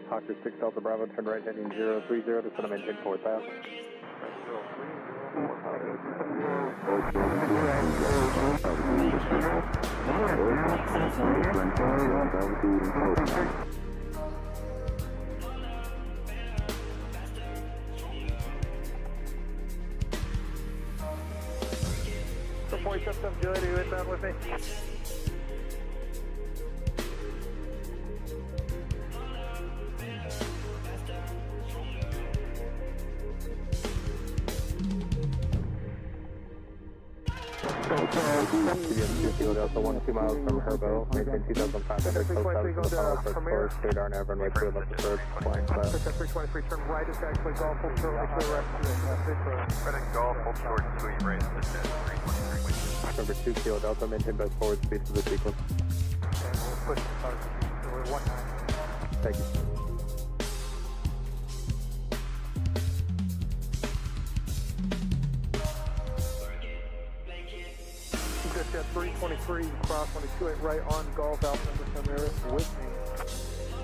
Hawker 6 Delta Bravo, turn right heading 030 to center maintain 4000. So 47 Juliet, are you inbound with me? CBS 2 Delta 1, 2 miles from Herbo, maintain 2500 close out to the follow first course, straight on air, runway 2 left approach, flying left. 323, turn right, it's actually Golf, hold short, make sure Red and Golf, hold short, sweet right, descent, 323. Number 2 Kilo Delta, maintain best forward speed for the sequence. And we'll push the start, so we're 19. Thank you. Just got 323, cross 128 right on Golf, Alpha number 7 area with me.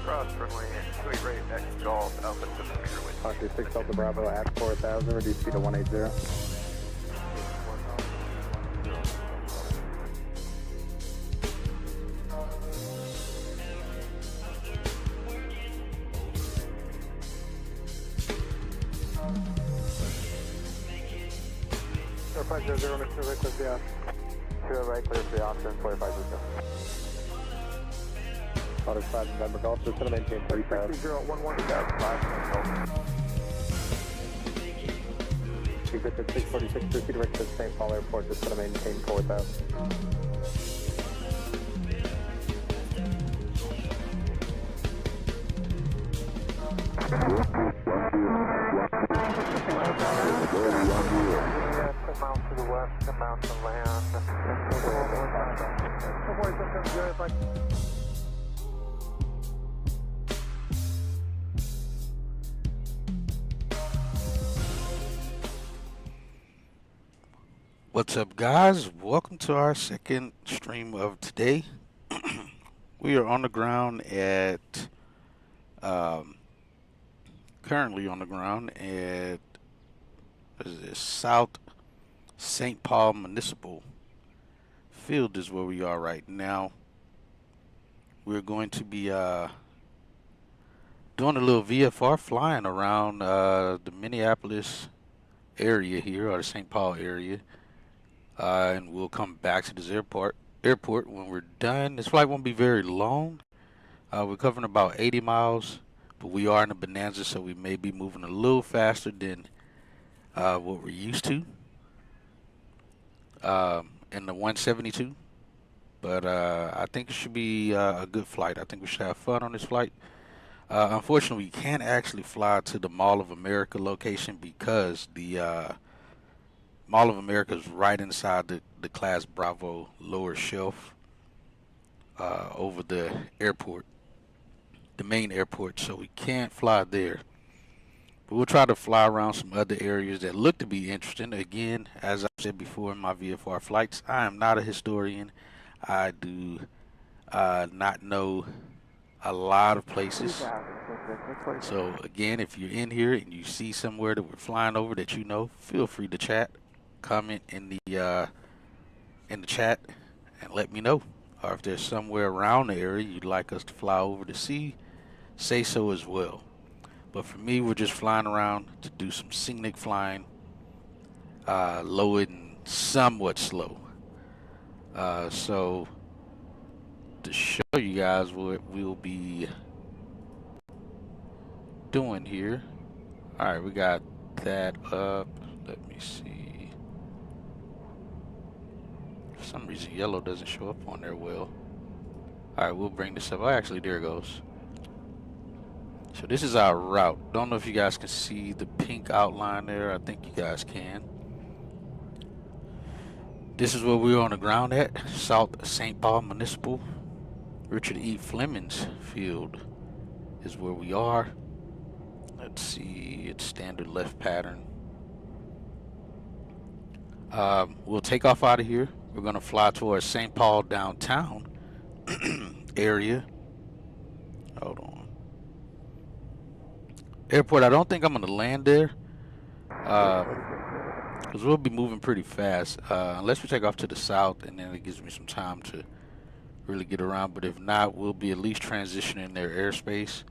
Cross runway, sweet right, X Golf, Alpha 7 meter with Hawker 6 Delta Bravo at 4000, reduce speed to 180. Air 500, Mr. Right, clear the option. 2 right, clear for the option, 4500. Auto 5 November Golf, just going to maintain 30,000. 3011. You get to 646, proceed direct to St. Paul Airport, just going to maintain 4,000. Come out to the west, come out to land. Don't worry, sometimes good if I... What's up, guys? Welcome to our second stream of today. We are on the ground at currently on the ground at South St. Paul Municipal Field is where we are right now. We're going to be doing a little VFR flying around the Minneapolis area here, or the St. Paul area. And we'll come back to this airport when we're done. This flight won't be very long. We're covering about 80 miles, but we are in a bonanza, so we may be moving a little faster than what we're used to in the 172. But I think it should be a good flight. I think we should have fun on this flight. Unfortunately, we can't actually fly to the Mall of America location because the Mall of America is right inside the Class Bravo lower shelf over the airport, the main airport, so we can't fly there. But we'll try to fly around some other areas that look to be interesting. Again, as I said before in my VFR flights, I am not a historian. I do not know a lot of places. So again, if you're in here and you see somewhere that we're flying over that you know, feel free to chat. Comment in the chat and let me know. Or if there's somewhere around the area you'd like us to fly over to see, say so as well. But for me, we're just flying around to do some scenic flying, low and somewhat slow. So to show you guys what we'll be doing here. All right, we got that up. Let me see. For some reason, yellow doesn't show up on there well. All right, we'll bring this up. Oh, actually, there it goes. So this is our route. Don't know if you guys can see the pink outline there. I think you guys can. This is where we're on the ground at. South St. Paul Municipal. Richard E. Fleming's Field is where we are. Let's see, it's standard left pattern. We'll take off out of here We're going to fly towards St. Paul downtown area. Hold on. Airport, I don't think I'm going to land there. Because we'll be moving pretty fast. Unless we take off to the south, and then it gives me some time to really get around. But if not, we'll be at least transitioning their airspace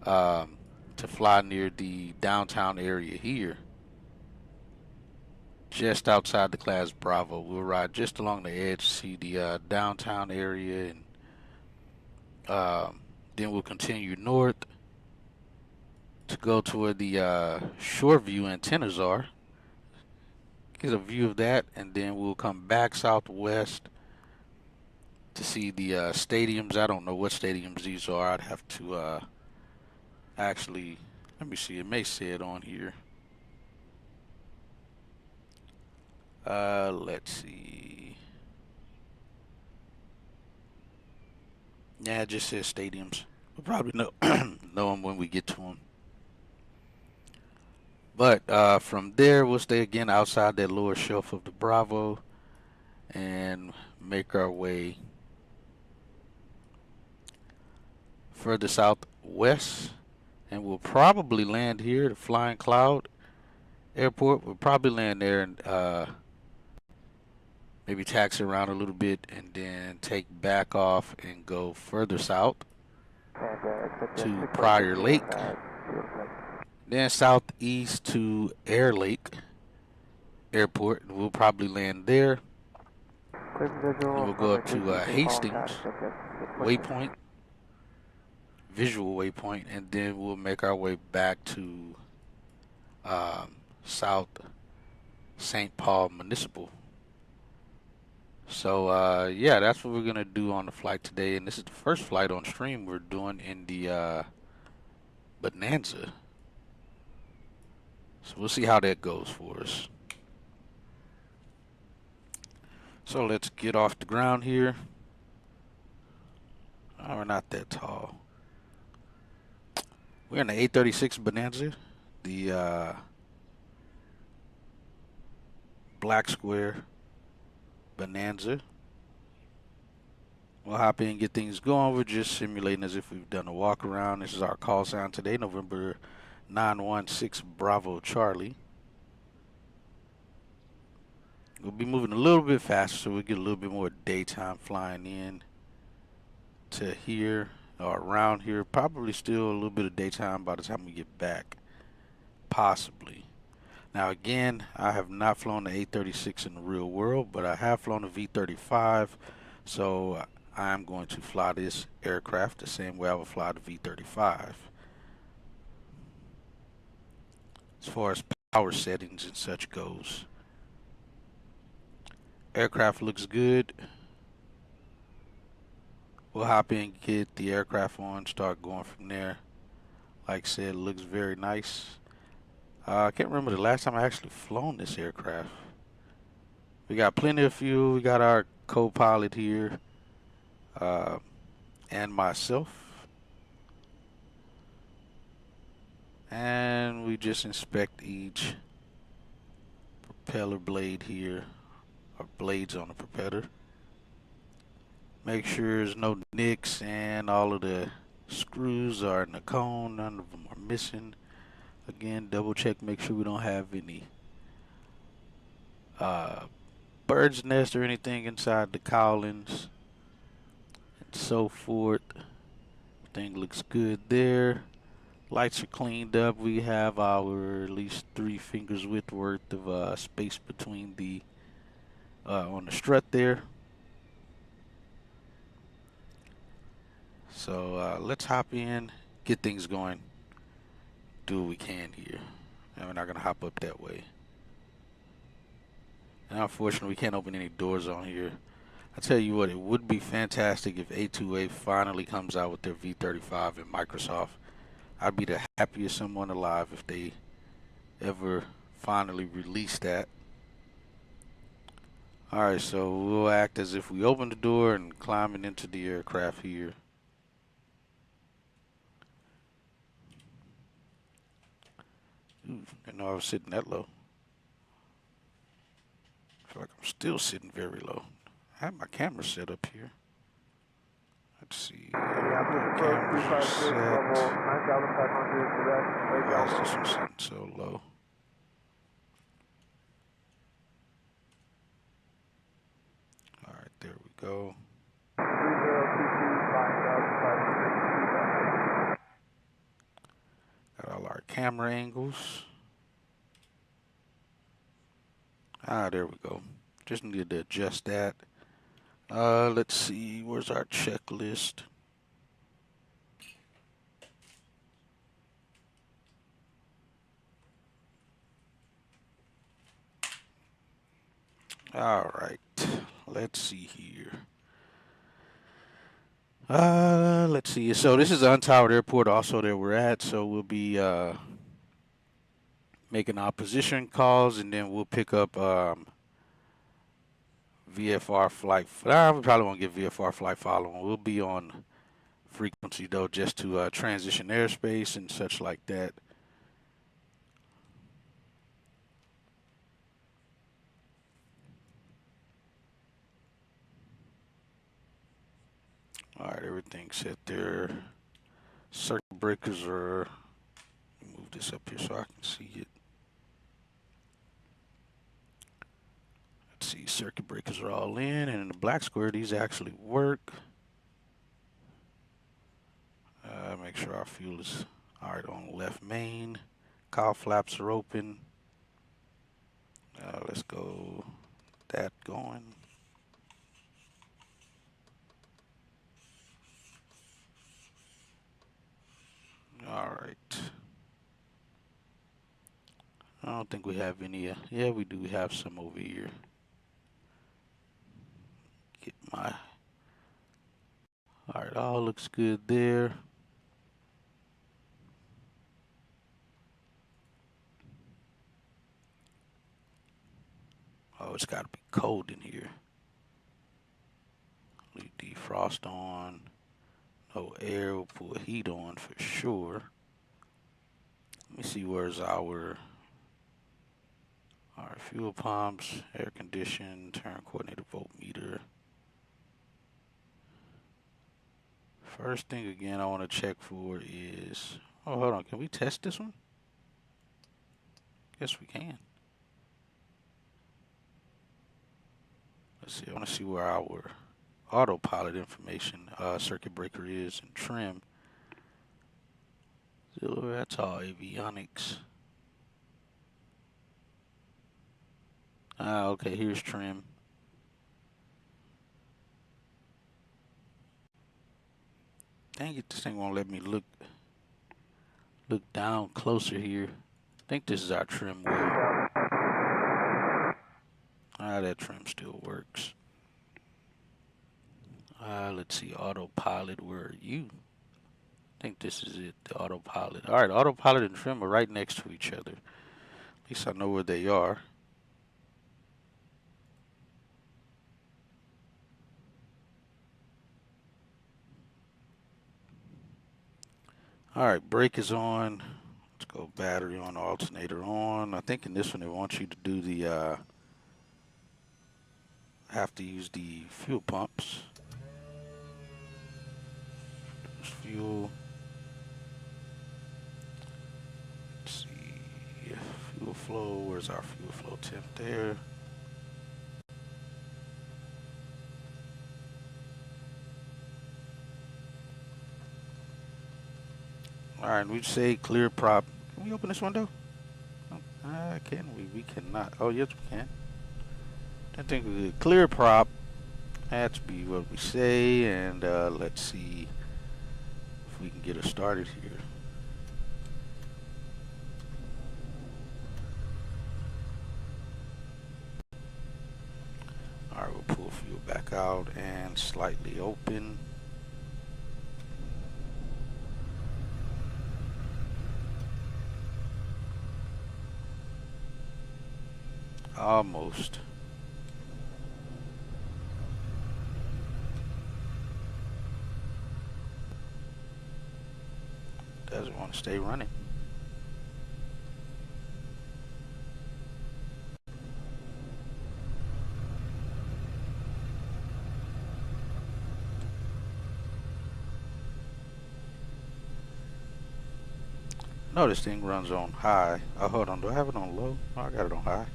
to fly near the downtown area here. Just outside the class Bravo. We'll ride just along the edge, see the downtown area, and then we'll continue north to go to where the shore view antennas are. Get a view of that, and then we'll come back southwest to see the stadiums. I don't know what stadiums these are. I'd have to actually, let me see. It may say it on here. Let's see. Yeah, it just says stadiums. We'll probably know them when we get to them. But from there, we'll stay again outside that lower shelf of the Bravo and make our way further southwest. And we'll probably land here at Flying Cloud Airport. We'll probably land there and maybe taxi around a little bit and then take back off and go further south to Prior Lake. Then southeast to Air Lake Airport, and we'll probably land there. And we'll go up to Hastings Waypoint, visual waypoint, and then we'll make our way back to South St. Paul Municipal. So yeah, that's what we're gonna do on the flight today, and this is the first flight on stream we're doing in the Bonanza. So we'll see how that goes for us. So let's get off the ground here. Oh, we're not that tall. We're in the 836 Bonanza, the black square Bonanza. We'll hop in and get things going. We're just simulating as if we've done a walk around. This is our call sign today, November 916 Bravo Charlie. We'll be moving a little bit faster, so we'll get a little bit more daytime flying in to here or around here. Probably still a little bit of daytime by the time we get back, possibly. Now again, I have not flown the 836 in the real world, but I have flown the V35, so I'm going to fly this aircraft the same way I would fly the V35. As far as power settings and such goes. Aircraft looks good. We'll hop in, get the aircraft on, start going from there. Like I said, it looks very nice. I can't remember the last time I actually flown this aircraft. We got plenty of fuel. We got our co-pilot here and myself. And we just inspect each propeller blade here, or blades on the propeller. Make sure there's no nicks and all of the screws are in the cone. None of them are missing. Again, double check, make sure we don't have any bird's nest or anything inside the cowlings and so forth. Everything looks good there. Lights are cleaned up. We have our at least 3 fingers width worth of space between the on the strut there. So let's hop in, get things going, do what we can here. And we're not gonna hop up that way. And unfortunately, we can't open any doors on here. I tell you what, it would be fantastic if A2A finally comes out with their V35 and Microsoft. I'd be the happiest someone alive if they ever finally release that. Alright, so we'll act as if we open the door and climbing into the aircraft here. Ooh, didn't know I was sitting that low. I feel like I'm Still sitting very low. I have my camera set up here. Let's see. Yeah, this approach Cameras 356 set. level 9,500 direct. Why is this one sitting so low? All right, there we go. 3022 5,500. Got all our camera angles. Ah, there we go. Just needed to adjust that. Let's see. Where's our checklist? All right. Let's see here. Let's see. So this is Untowered Airport also that we're at. So we'll be making our position calls, and then we'll pick up VFR flight. We probably won't get VFR flight following. We'll be on frequency though, just to transition airspace and such like that. All right, everything's set there. Circuit breakers are. Move this up here so I can see it. Let's see, circuit breakers are all in, and in the black square, these actually work. Make sure our fuel is all right on left main. Cowl flaps are open. Let's go that going. All right. I don't think we have any. Yeah, we do have some over here. Get my. All right, all looks good there. Oh, it's got to be cold in here. Leave defrost on. No air. We'll pull heat on for sure. Let me see where's our fuel pumps, air condition, turn coordinated voltmeter. First thing again I want to check for is, oh, hold on, can we test this one? Yes, we can. Let's see, I want to see where our autopilot information circuit breaker is and trim. So that's all avionics. Okay, here's trim. Dang it, this thing won't let me look down closer here. I think this is our trim wheel. That trim still works. Let's see, autopilot, where are you? I think this is it, the autopilot. All right, autopilot and trim are right next to each other. At least I know where they are. All right, brake is on. Let's go battery on, alternator on. I think in this one they want you to do the, have to use the fuel pumps. There's fuel. Let's see, fuel flow, where's our fuel flow temp there? All right, we say clear prop. Can we open this window? Can we? We cannot. Oh, yes, we can. I think we could clear prop. That's be what we say, and let's see if we can get it started here. All right, we'll pull fuel back out and slightly open. Almost. Doesn't want to stay running. No, this thing runs on high. Oh, hold on. Do I have it on low? Oh, I got it on high.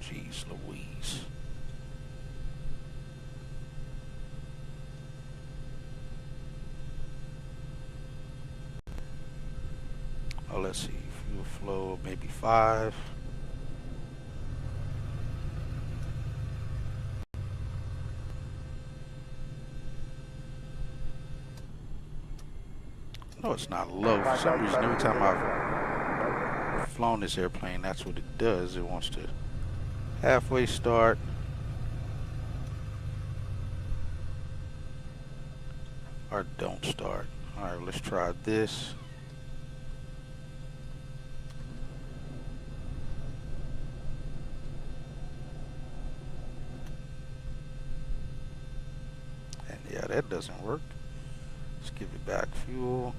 Jeez Louise. Oh, let's see. Fuel flow, maybe 5. No, it's not low. For some reason, every time I've flown this airplane, that's what it does. It wants to halfway start. Or don't start. Alright, let's try this. And yeah, that doesn't work. Let's give it back fuel.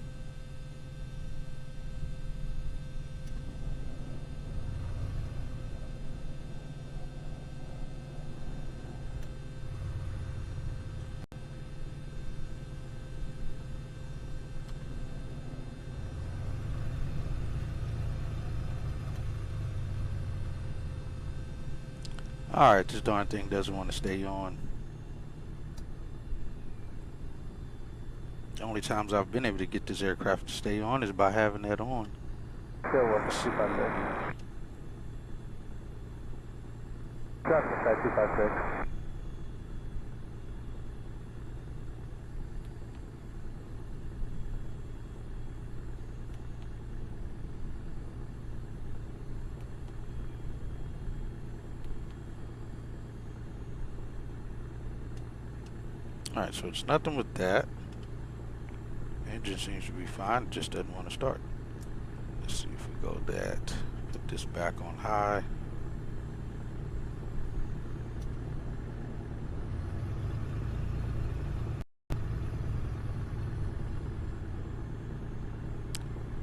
Alright, this darn thing doesn't want to stay on. The only times I've been able to get this aircraft to stay on is by having that on. Let's see. 256. Alright, so it's nothing with that. Engine seems to be fine, it just doesn't want to start. Let's see if we go that. Put this back on high.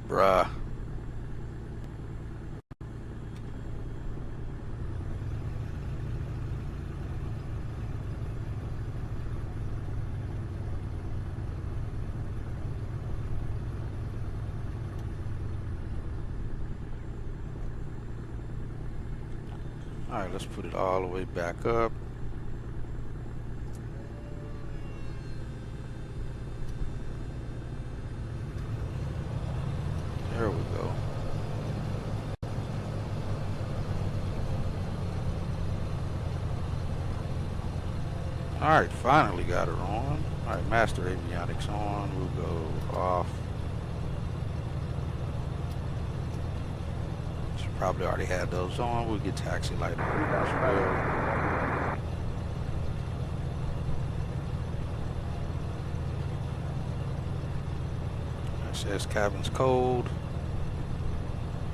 Bruh. Alright, let's put it all the way back up. There we go. Alright, finally got her on. Alright, master avionics on. We'll go off. Should probably already had those on. We'll get taxi light on as well. It says cabin's cold.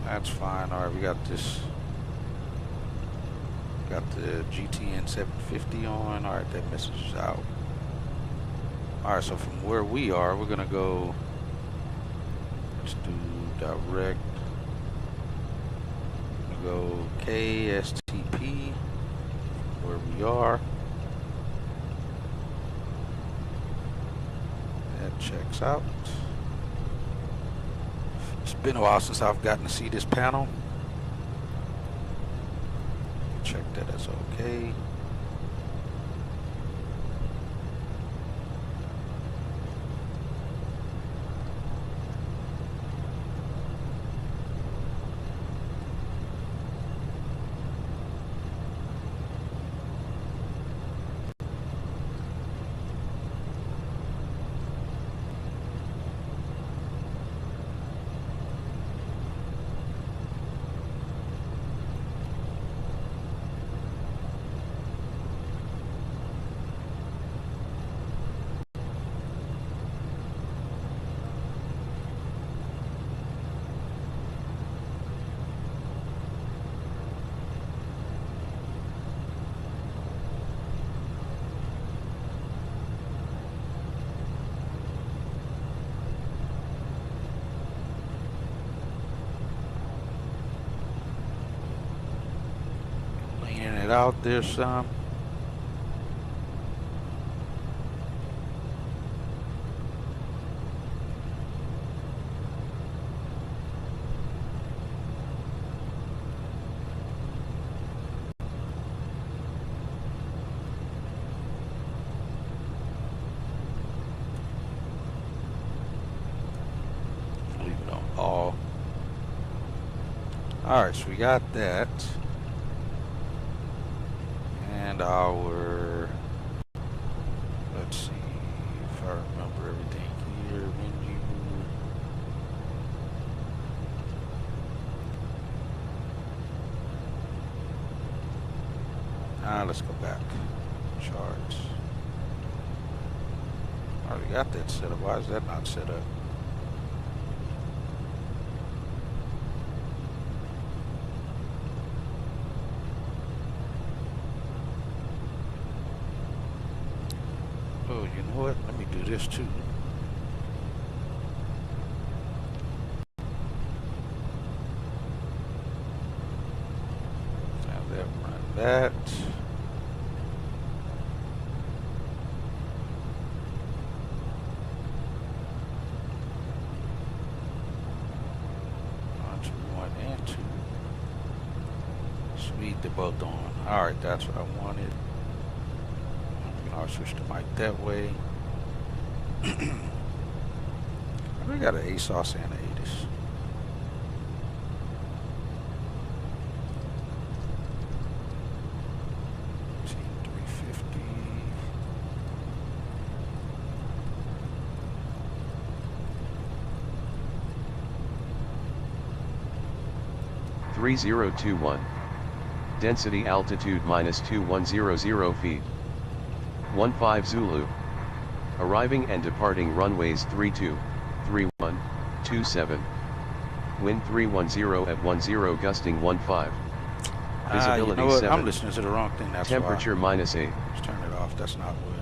That's fine. Alright, we got this. Got the GTN 750 on. Alright, that message is out. Alright, so from where we are, we're gonna go. Let's do direct. Go KSTP where we are. That checks out. It's been a while since I've gotten to see this panel. Check that as okay. Leaning it out there some. Alright, so we got that. And our, let's see if I remember everything here. Menu. Let's go back. Charts. Already got that set up. Why is that not set up? Oh, you know what? Let me do this too. Have that run that. One and two. Sweet, they're both on. Alright, that's what I wanted. I'll switch the mic that way. We got an ASOS and an ATIS. T350. "3021. Density altitude -2100 feet. 15 Zulu. Arriving and departing runways 32, 31, 27. Wind 310 at 10 gusting 15. Visibility you know what? 7. I'm listening to the wrong thing. That's Temperature why. -8. Let's turn it off. That's not what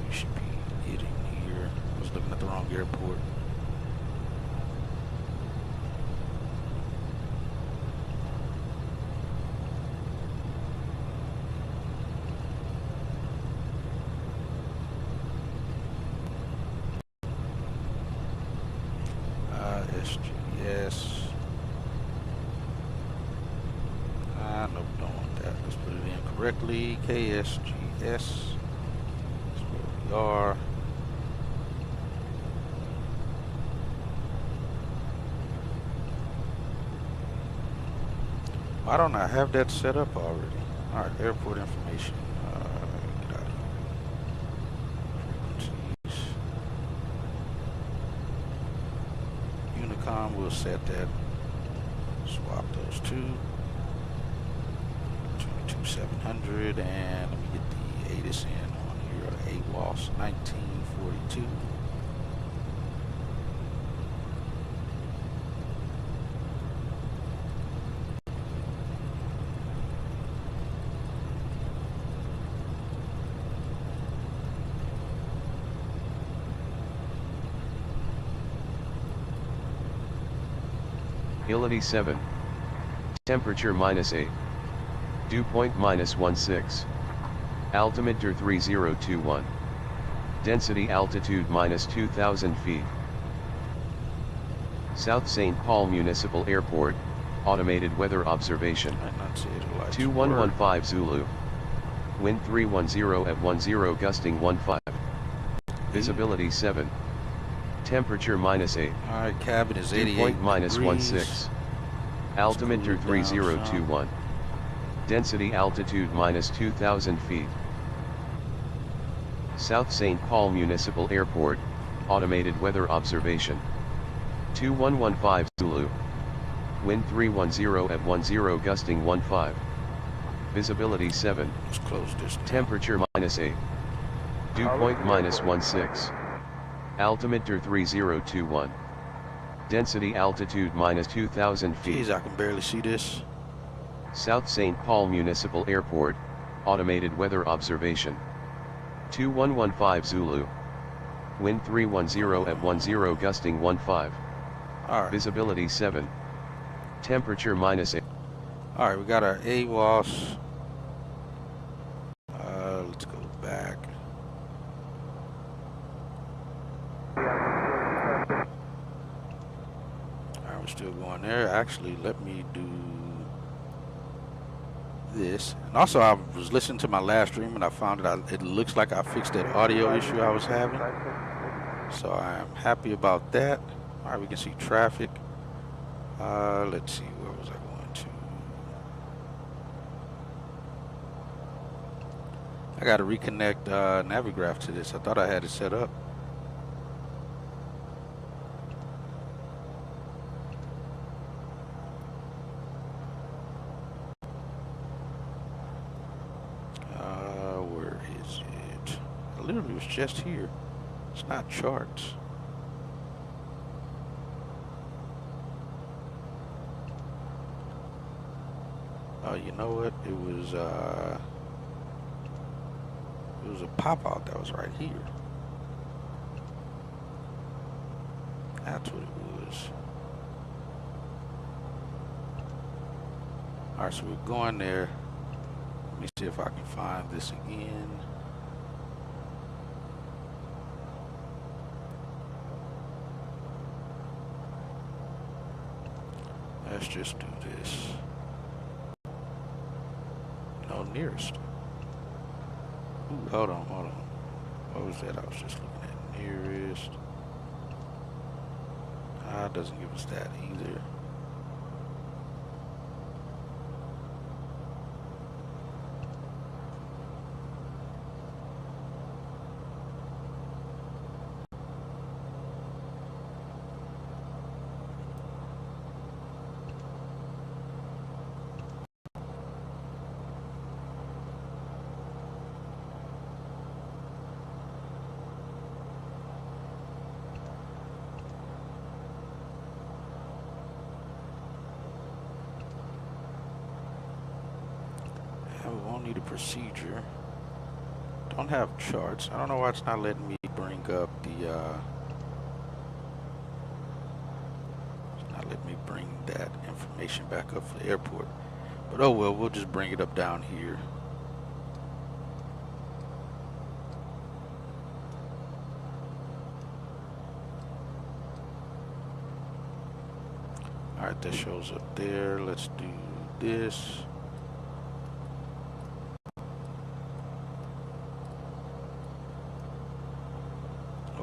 you should be hitting here. I was looking at the wrong airport. SGS. Nope, don't want that. Let's put it in correctly. KSGS. That's where we are. Why don't I have that set up already? Alright, airport information. Get out of here. Frequencies. Unicom, we'll set that. Swap those two. 22700, and let me get the ATIS in on here. AWOS 1942. Humidity 7. Temperature -8. Dew point -16. Altimeter 3021. Density altitude -2000 feet. South St. Paul Municipal Airport, automated weather observation. 2115 Zulu. Wind 310 at 10 gusting 15. Visibility 7. Temperature -8. Alright, cabin is 88 Dew point degrees. -16. Altimeter 3021. Density altitude -2000 feet. South St. Paul Municipal Airport, automated weather observation. 2115 Zulu. Wind 310 at 10 gusting 15. Visibility 7. Let's close this down. Temperature -8. Dew point -16. Altimeter 3021. Density altitude -2000 feet. Jeez, I can barely see this. South St. Paul Municipal Airport, automated weather observation. 2115 Zulu. Wind 310 at 10 gusting 15. Alright. Visibility 7. Temperature -8. Alright, we got our AWOS. Let's go back. Alright, we're still going there. Actually, let me do this. And also, I was listening to my last stream and I found that it looks like I fixed that audio issue I was having. So I am happy about that. Alright, we can see traffic. Let's see, where was I going to? I got to reconnect Navigraph to this. I thought I had it set up. Where is it? I literally was just here. It's not charts. Oh, you know what? It was a pop-out that was right here. That's what it was. Alright, so we're going there. Let me see if I can find this again. Let's just do this. No, nearest. Ooh, hold on. What was that? I was just looking at nearest. It doesn't give us that either. We won't need a procedure. Don't have charts. I don't know why it's not letting me bring up the it's not letting me bring that information back up for the airport. But oh well, we'll just bring it up down here. Alright, that shows up there. Let's do this.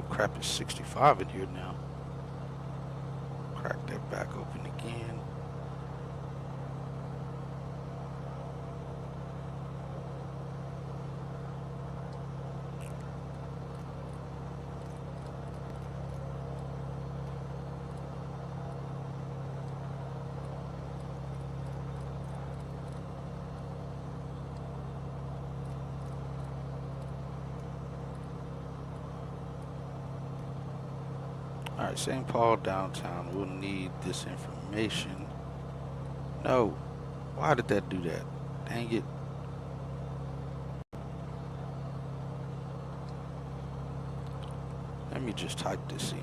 Crap, it's 65 in here now. Crack that back open again. Alright, St. Paul downtown. We'll need this information. No. Why did that do that? Dang it. Let me just type this in.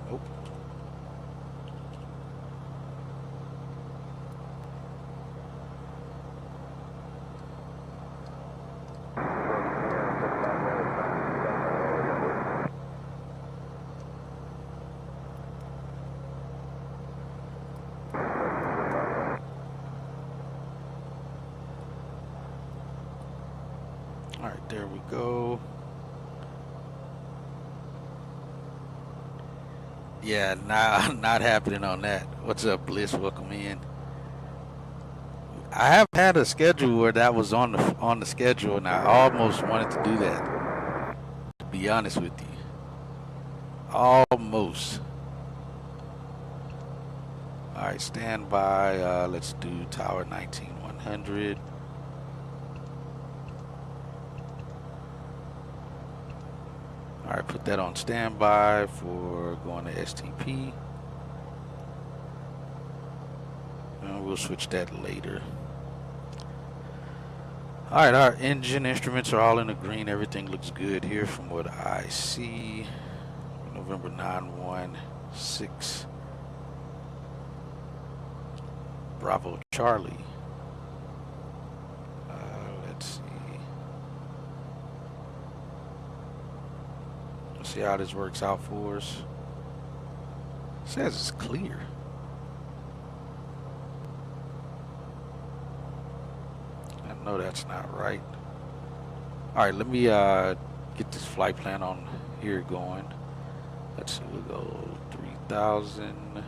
Nope. Alright, there we go. Yeah, not happening on that. What's up, Bliss? Welcome in. I have had a schedule where that was on the schedule, and I almost wanted to do that. To be honest with you, almost. All right, stand by. Let's do Tower 19100. All right, put that on standby for going to STP. And we'll switch that later. All right, our engine instruments are all in the green. Everything looks good here from what I see. November 916. Bravo Charlie. Let's see. Let's see how this works out for us. It says it's clear. I know that's not right. All right, let me get this flight plan on here going. Let's see, we'll go 1000.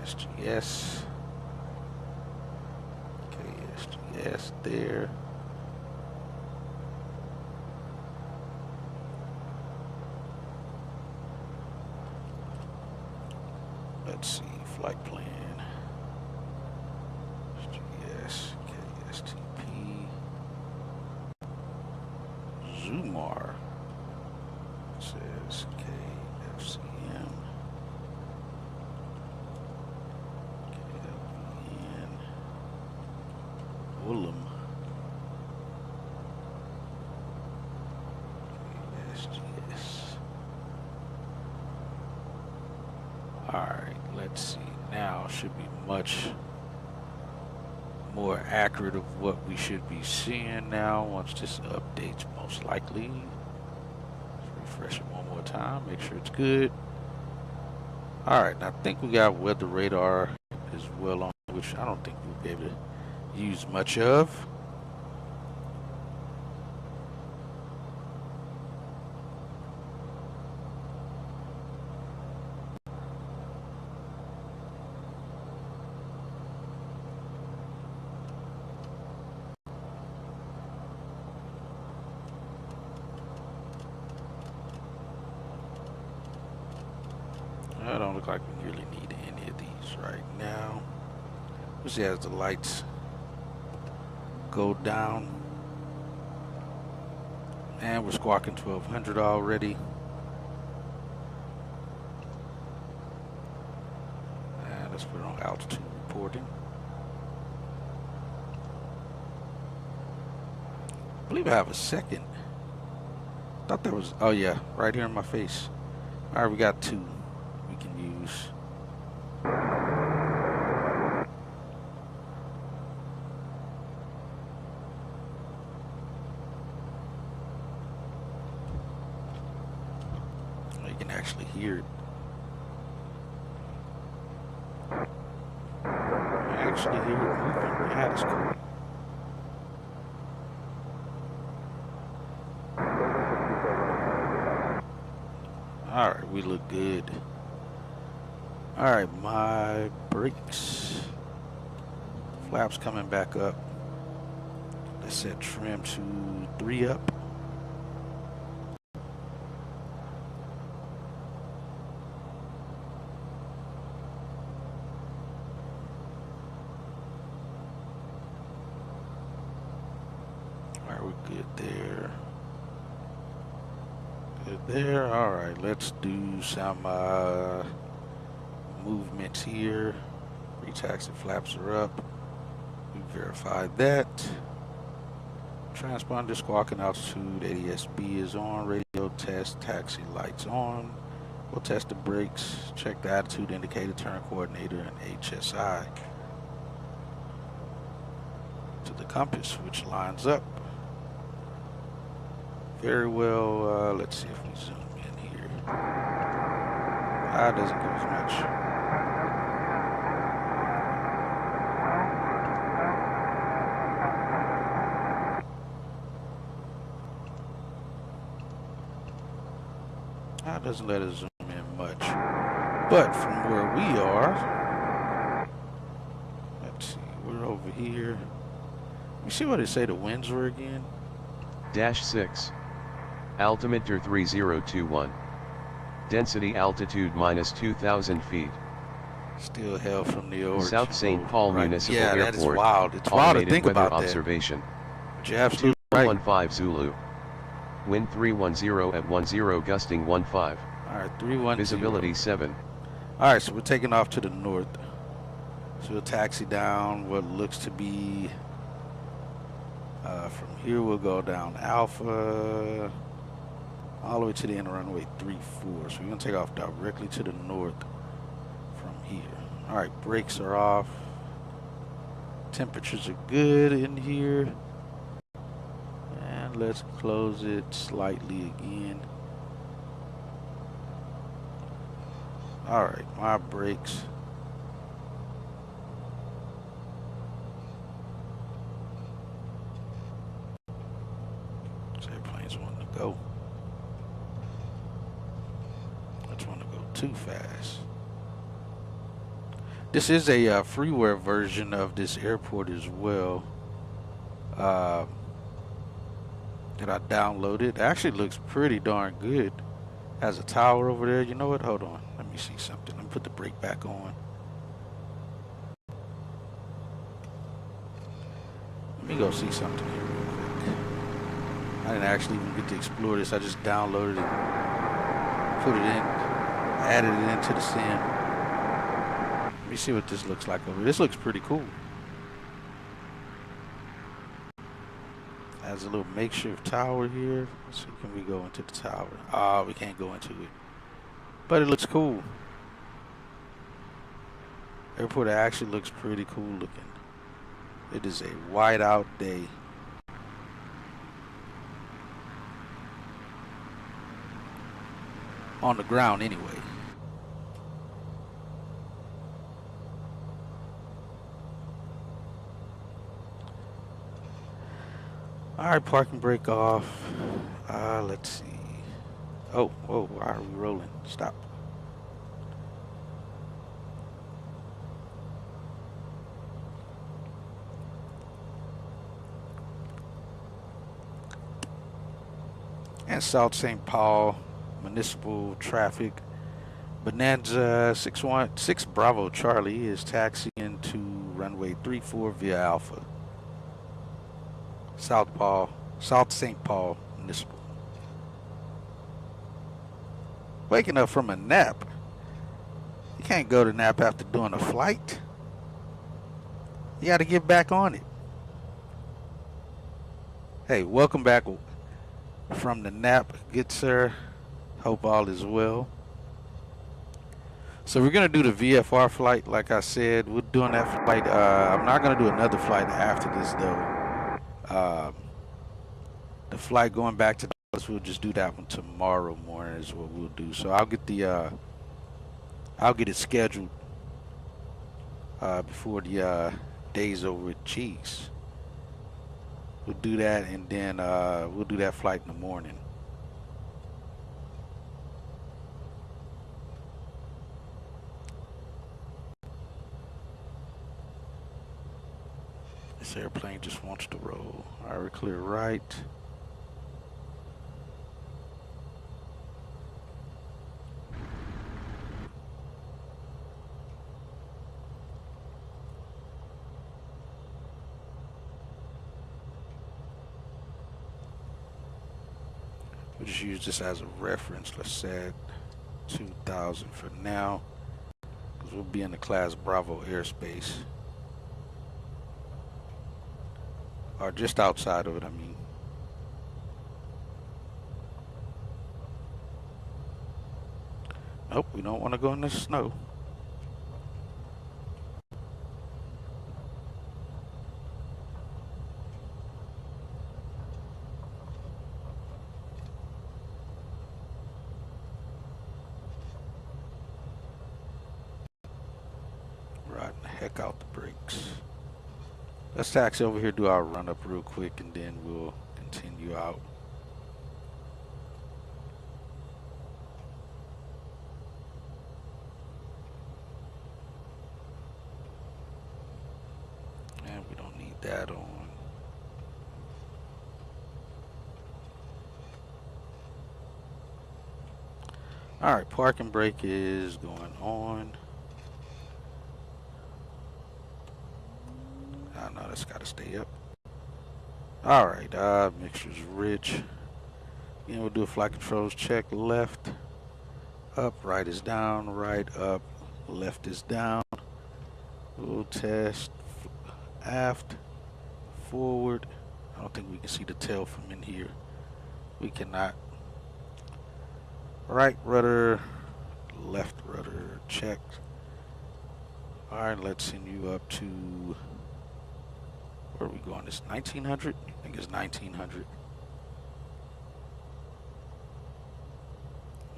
KSGS. KSGS there. Let's see, flight plan. SGS, KSTP. Zumar. It says KFCM. KLVN. Woolham. KSGS. Alright, let's see. Now should be much more accurate of what we should be seeing now once this updates, most likely. Let's refresh it one more time, make sure it's good. Alright, I think we got weather radar as well on, which I don't think we'll be able to use much of. I don't look like we really need any of these right now. We'll see as the lights go down. And we're squawking 1200 already. And let's put it on altitude reporting. I believe I have a second. Thought there was, oh yeah, right here in my face. All right, we got two we can use. You can actually hear it. You actually hear it moving. Yeah, that's cool. Alright, we look good. Alright, my brakes. Flaps coming back up. Let's set trim to 3 up. Alright, we're good there. There. All right, let's do some movements here. Retaxi flaps are up. We verified that. Transponder squawking altitude. ADSB is on. Radio test. Taxi lights on. We'll test the brakes. Check the attitude indicator, turn coordinator, and HSI to the compass, which lines up very well. Let's see if we zoom in here. It doesn't give us much. It doesn't let us zoom in much. But from where we are, let's see, we're over here. You see what it say the winds were again? -6. Altimeter 3021. Density altitude -2,000 feet. Still hell from the origin. South St. Paul Municipal yeah, Airport. That is wild. It's wild to Automated think weather about observation. that. But you're absolutely right. 215 Zulu. Wind 310 at 10, gusting 15. All right, 310. Visibility 7. All right, so we're taking off to the north. So we'll taxi down what looks to be. From here we'll go down Alpha all the way to the end of runway 34. So we're gonna take off directly to the north from here. All right, brakes are off. Temperatures are good in here. And let's close it slightly again. All right, my brakes. Airplanes wanting to go. Just want to go too fast. This is a freeware version of this airport as well. That I downloaded. It actually looks pretty darn good. Has a tower over there. You know what? Hold on. Let me see something. Let me put the brake back on. Let me go see something here real quick. I didn't actually even get to explore this. I just downloaded it, put it in, added it into the sim. Let me see what this looks like over here. This looks pretty cool. Has a little makeshift tower here. Let's see, can we go into the tower? Ah, we can't go into it. But it looks cool. Airport actually looks pretty cool looking. It is a whiteout day. On the ground anyway. Alright, parking brake off. Let's see. Oh, whoa, why are we rolling? Stop. And South St. Paul, municipal traffic. Bonanza 616 Bravo Charlie is taxiing to runway 34 via Alpha. South St. Paul Municipal. Waking up from a nap. You can't go to nap after doing a flight. You got to get back on it. Hey, welcome back from the nap, good sir. Hope all is well. So we're gonna do the VFR flight, like I said. We're doing that flight. I'm not gonna do another flight after this though. The flight going back to Dallas, we'll just do that one tomorrow morning is what we'll do. So I'll get the I'll get it scheduled before the day's over with. Jeez. We'll do that, and then we'll do that flight in the morning. This airplane just wants to roll. All right, we're clear right. We'll just use this as a reference. Let's set 2000 for now, because we'll be in the class Bravo airspace. Or just outside of it, I mean. Nope, we don't want to go in the snow. Riding the heck out the brakes. Let's taxi over here, do our run up real quick, and then we'll continue out. And we don't need that on. Alright, parking brake is going on. No, that's got to stay up. All right, mixture's rich. Again, we'll do a flight controls check. Left, up, right is down, right, up, left is down. We'll test aft, forward. I don't think we can see the tail from in here. We cannot. Right rudder, left rudder checked. All right, let's send you up to... Where are we going? This 1900? I think it's 1900.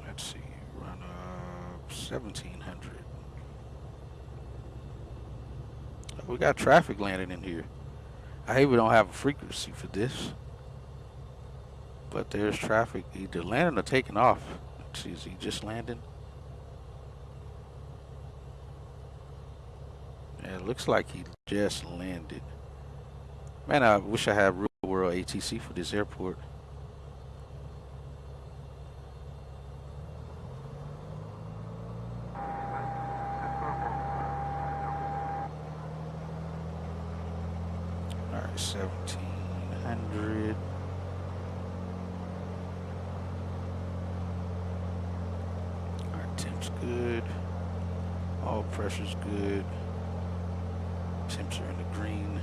Let's see. Run up 1700. Oh, we got traffic landing in here. I hate we don't have a frequency for this. But there's traffic either landing or taking off. Let's see, is he just landing? Yeah, it looks like he just landed. Man, I wish I had real world ATC for this airport. All right, 1700. All right, temp's good. All pressure's good. Temps are in the green.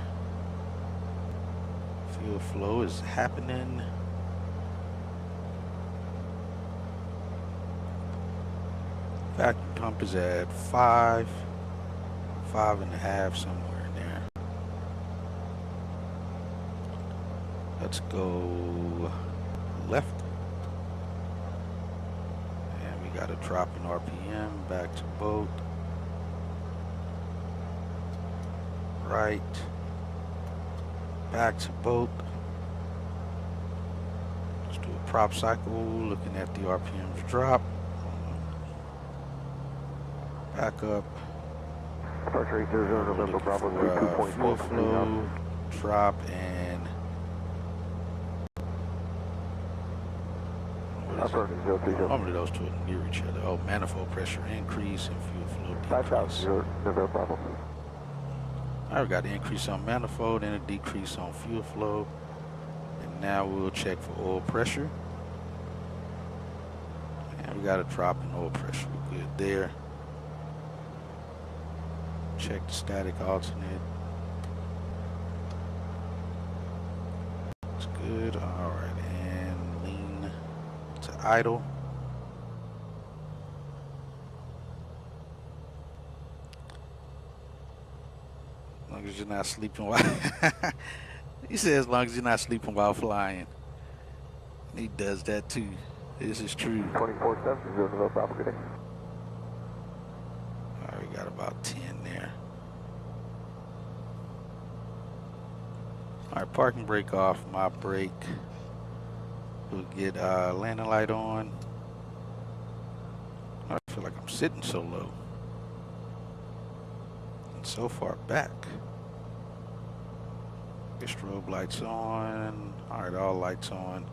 Fuel flow is happening. Vacuum pump is at 5, 5.5, somewhere in there. Let's go left. And we got a drop in RPM, back to boat. Right. Back to boat. Let's do a prop cycle, looking at the RPMs drop. Back up. Departure 80 November Bravo Fuel 2.4. flow, drop, and how many of those two are near each other? Oh, manifold pressure increase and fuel flow decrease. 5000 November Bravo. I've got an increase on manifold and a decrease on fuel flow. And now we'll check for oil pressure. And we got a drop in oil pressure. We're good there. Check the static alternate. It's good. All right, and lean to idle. As long as you're not sleeping while he says as long as you're not sleeping while flying. He does that too. This is true. 24-7 November Bravo. Good day. All right, we got about 10 there. All right, parking brake off, my brake. We'll get landing light on. I feel like I'm sitting so low and so far back. Get strobe lights on. All right, all lights on.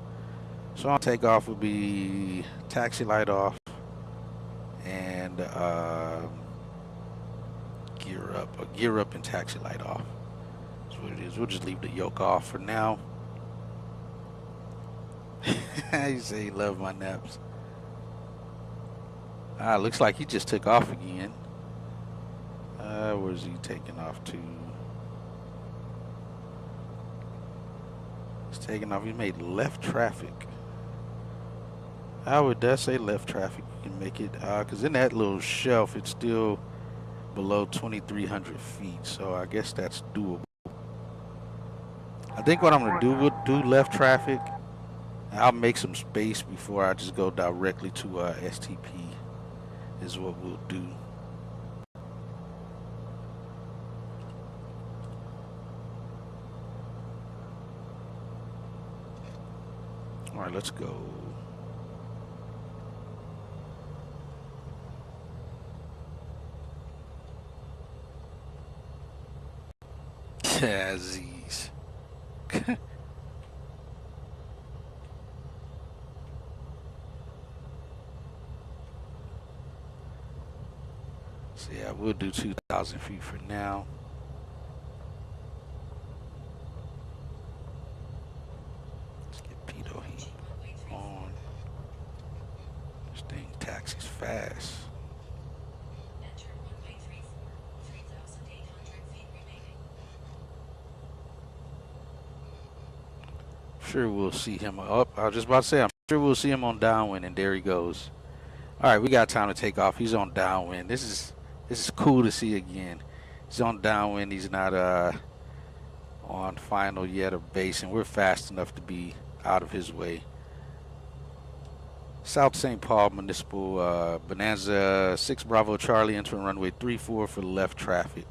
So on takeoff will be taxi light off and gear up and taxi light off. That's what it is. We'll just leave the yoke off for now. You say he loved my naps. Looks like he just took off again. Where's he taking off to? He's taking off. He made left traffic. It does say left traffic. You can make it, because in that little shelf, it's still below 2,300 feet. So I guess that's doable. I think what I'm going to do, we'll do left traffic. I'll make some space before I just go directly to STP is what we'll do. All right, let's go. Aziz. So yeah, we'll do 2,000 feet for now. Let's get pitot heat on. This thing taxis fast. Sure we'll see him up. I was just about to say, I'm sure we'll see him on downwind, and there he goes. All right, we got time to take off. He's on downwind. This is cool to see again. He's on downwind. He's not on final yet or base, and we're fast enough to be out of his way. South St. Paul Municipal, Bonanza 6 Bravo Charlie entering runway 34 for left traffic.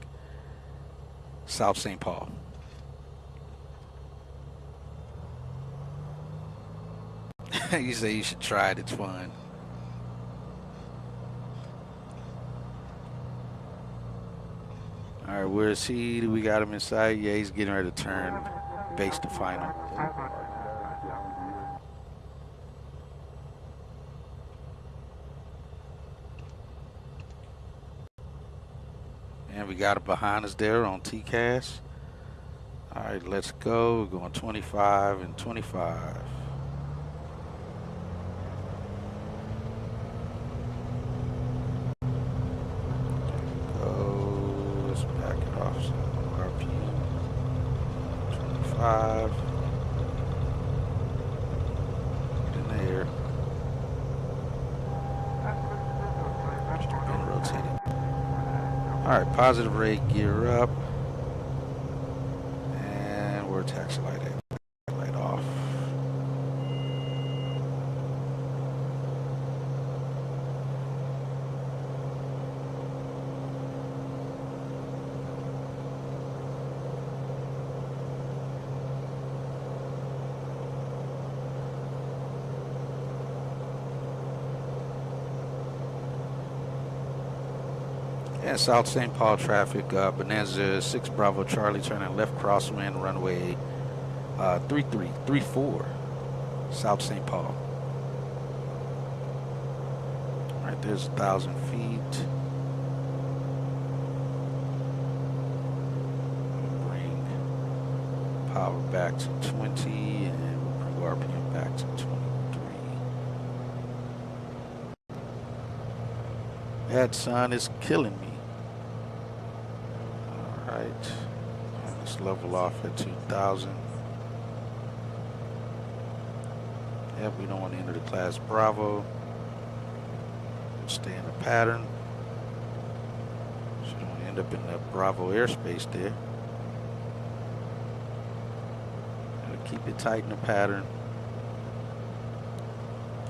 South St. Paul. You say you should try it. It's fun. All right, where is he? We got him inside. Yeah, he's getting ready to turn base to final. And we got it behind us there on TCAS. All right, let's go. We're going 25 and 25. Go. Let's back it off. So RPM 25. Get in the air. Been rotating. All right, positive rate, gear up. And we're taxi light at. Light off. And South St. Paul traffic, Bonanza 6 Bravo Charlie turning left crosswind runway 3334 South St. Paul. All right, there's 1,000 feet. Bring power back to 20 and we'll bring RPM back to 23. That sun is killing me. Alright, let's level off at 2,000. Yep, we don't want to enter the class Bravo. We'll stay in the pattern. So we don't end up in the Bravo airspace there. Gotta keep it tight in the pattern.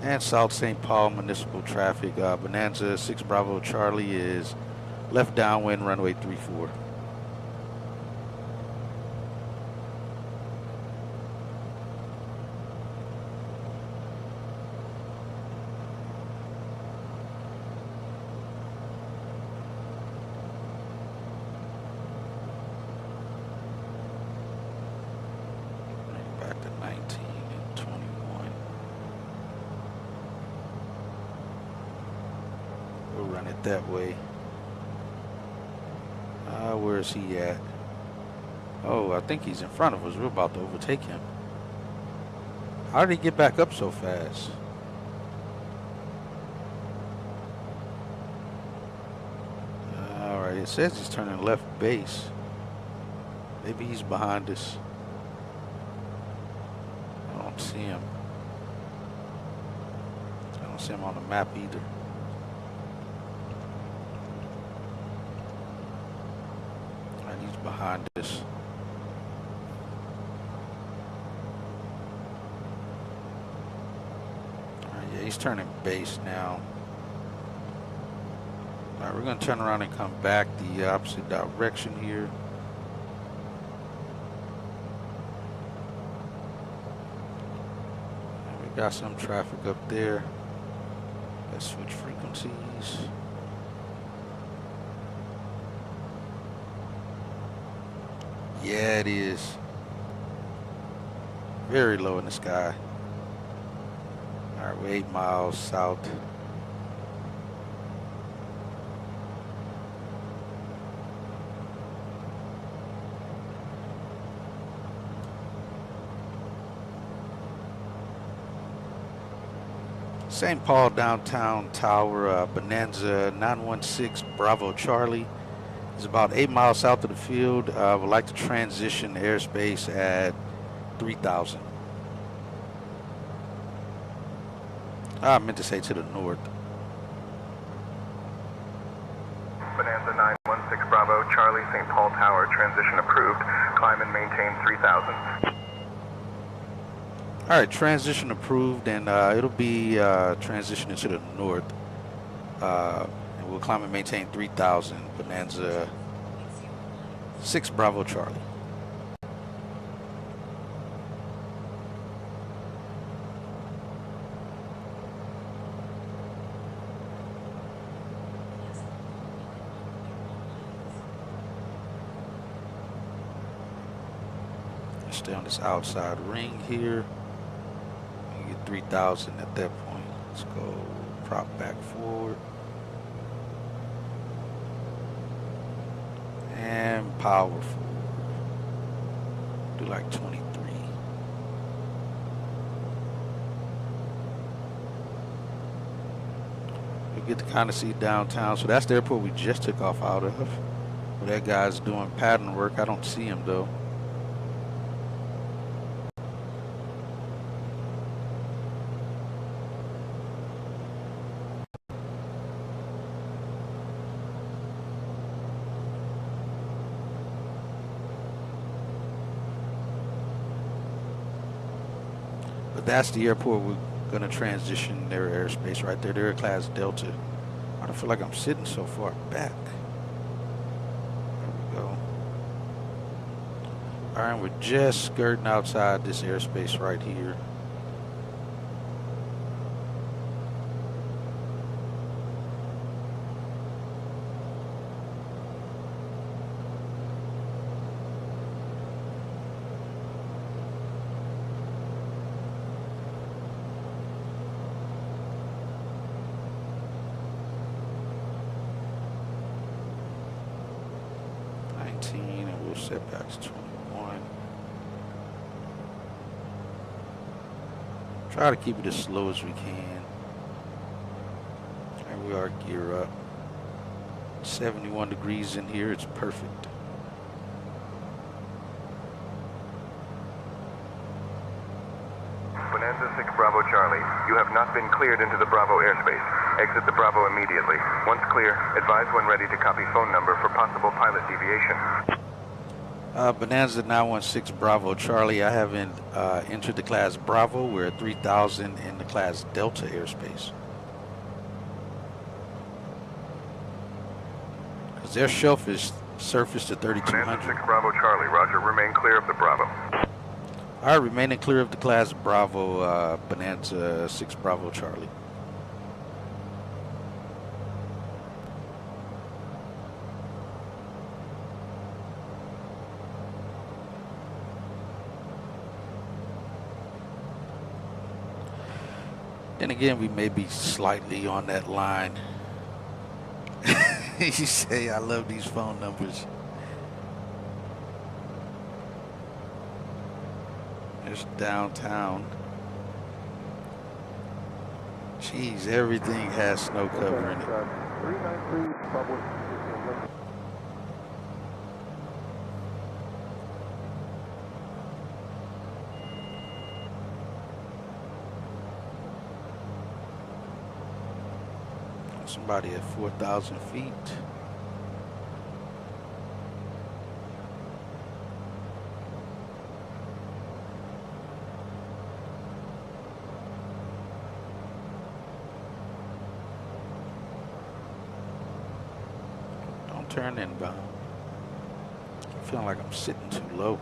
And South St. Paul municipal traffic, Bonanza 6 Bravo Charlie is left downwind runway 34. Back to 19 and 21. We'll run it that way. Where is he at? Oh, I think he's in front of us. We're about to overtake him. How did he get back up so fast? Alright, it says he's turning left base. Maybe he's behind us. I don't see him. I don't see him on the map either. He's behind us. Yeah, he's turning base now. Alright, we're going to turn around and come back the opposite direction here. And we got some traffic up there. Let's switch frequencies. Yeah, it is. Very low in the sky. Alright, we're 8 miles south. St. Paul downtown tower, Bonanza 916 Bravo Charlie. Is about 8 miles south of the field. Would like to transition airspace at 3,000. I meant to say to the north. Bonanza 916 Bravo Charlie St. Paul Tower, transition approved. Climb and maintain 3,000. All right, transition approved, and it'll be transitioning to the north. And we'll climb and maintain 3,000. Bonanza 6 Bravo Charlie. stay on this outside ring here. You get 3,000 at that point. Let's go prop back forward. And power forward. Do like 23. We get to kind of see downtown. So that's the airport we just took off out of. Where that guy's doing pattern work. I don't see him though. But that's the airport we're going to transition their airspace right there. They're class Delta. I don't feel like I'm sitting so far back. There we go. All right, we're just skirting outside this airspace right here. And we'll set back to 21. Try to keep it as slow as we can. And we are gear up. 71 degrees in here, it's perfect. Bonanza 6 Bravo Charlie, you have not been cleared into the Bravo airspace. Exit the Bravo immediately. Once clear, advise when ready to copy phone number for possible pilot deviation. Bonanza 916 Bravo Charlie, I haven't entered the class Bravo. We're at 3,000 in the class Delta airspace. Because their shelf is surface to 3,200. Bonanza 6 Bravo Charlie, roger. Remain clear of the Bravo. All right, remaining clear of the class Bravo, Bonanza 6 Bravo Charlie. Then again, we may be slightly on that line. You say, I love these phone numbers. There's downtown. Jeez, everything has snow cover in it. 393 public. Somebody at 4,000 feet. Don't turn inbound. I'm feeling like I'm sitting too low.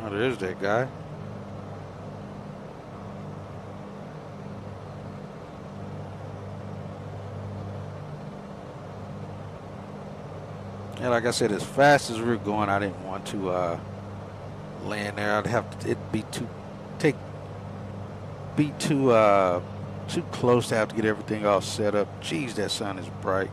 Oh, there's that guy. Yeah, like I said, as fast as we're going, I didn't want to land there. I'd have to, it'd be too too close to have to get everything all set up. Jeez, that sun is bright.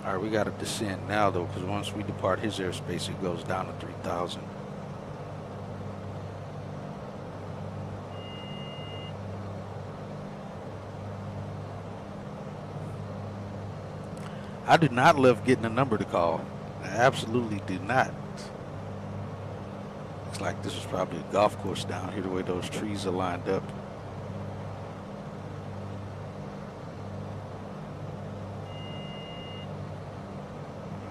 All right, we got to descend now, though, because once we depart his airspace, it goes down to 3,000. I do not love getting a number to call. I absolutely do not. Looks like this is probably a golf course down here, the way those trees are lined up.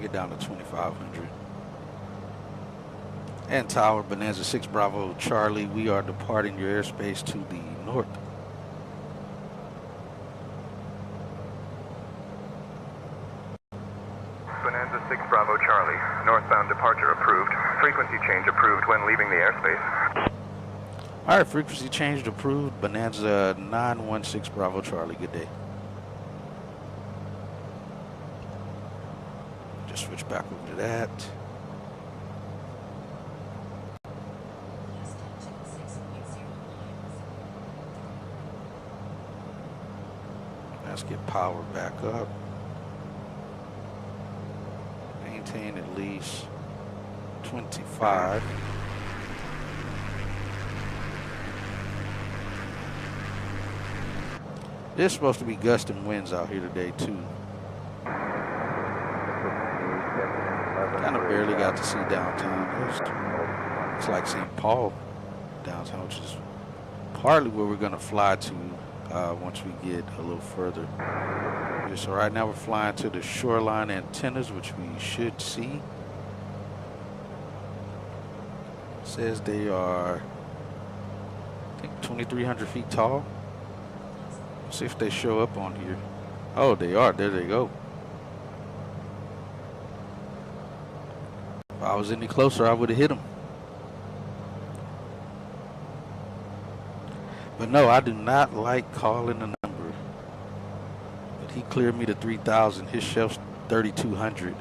Get down to 2,500. And Tower, Bonanza 6 Bravo Charlie, we are departing your airspace to the north. Bonanza 6 Bravo Charlie, northbound departure approved. Frequency change approved when leaving the airspace. All right, frequency changed approved. Bonanza 916 Bravo Charlie, good day. Just switch back over to that. Let's get power back up. Maintain at least 25. There's supposed to be gusting winds out here today too. Kind of barely got to see downtown. It's like St. Paul downtown, which is partly where we're going to fly to once we get a little further. Okay, so right now we're flying to the shoreline antennas, which we should see. It says they are, I think, 2,300 feet tall. Let's see if they show up on here. Oh, they are. There they go. If I was any closer, I would have hit them. But no, I do not like calling a number. But he cleared me to 3,000. His shelf's 3,200.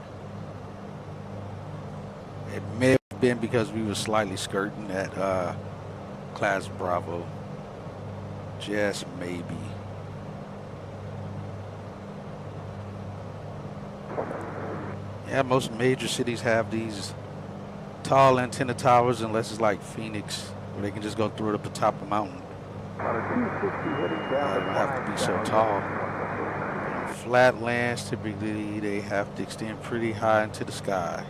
It may have been because we were slightly skirting that Class Bravo. Just maybe. Yeah, most major cities have these tall antenna towers, unless it's like Phoenix, where they can just go through it up the top of the mountain. They don't have to be so tall. On flat lands, typically they have to extend pretty high into the sky.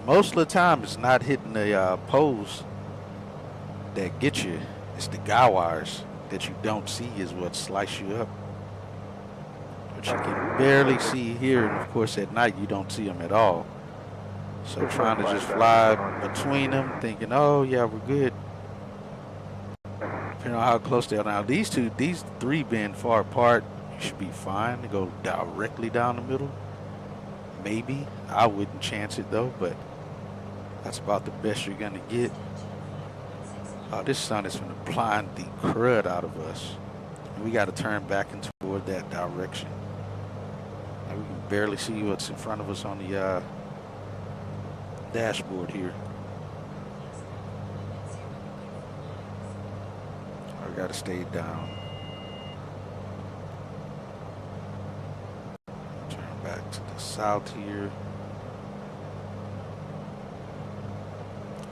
Most of the time, it's not hitting the poles that get you. It's the guy wires that you don't see is what slice you up. But you can barely see here, and of course at night you don't see them at all. So trying to just fly between them, thinking, oh yeah, we're good. Depending on how close they are. Now these three being far apart, you should be fine to go directly down the middle. Maybe. I wouldn't chance it though, but that's about the best you're gonna get. Oh, this sun is gonna blind the crud out of us. We gotta turn back and toward that direction. And we can barely see what's in front of us on the dashboard here. I gotta stay down. Turn back to the south here.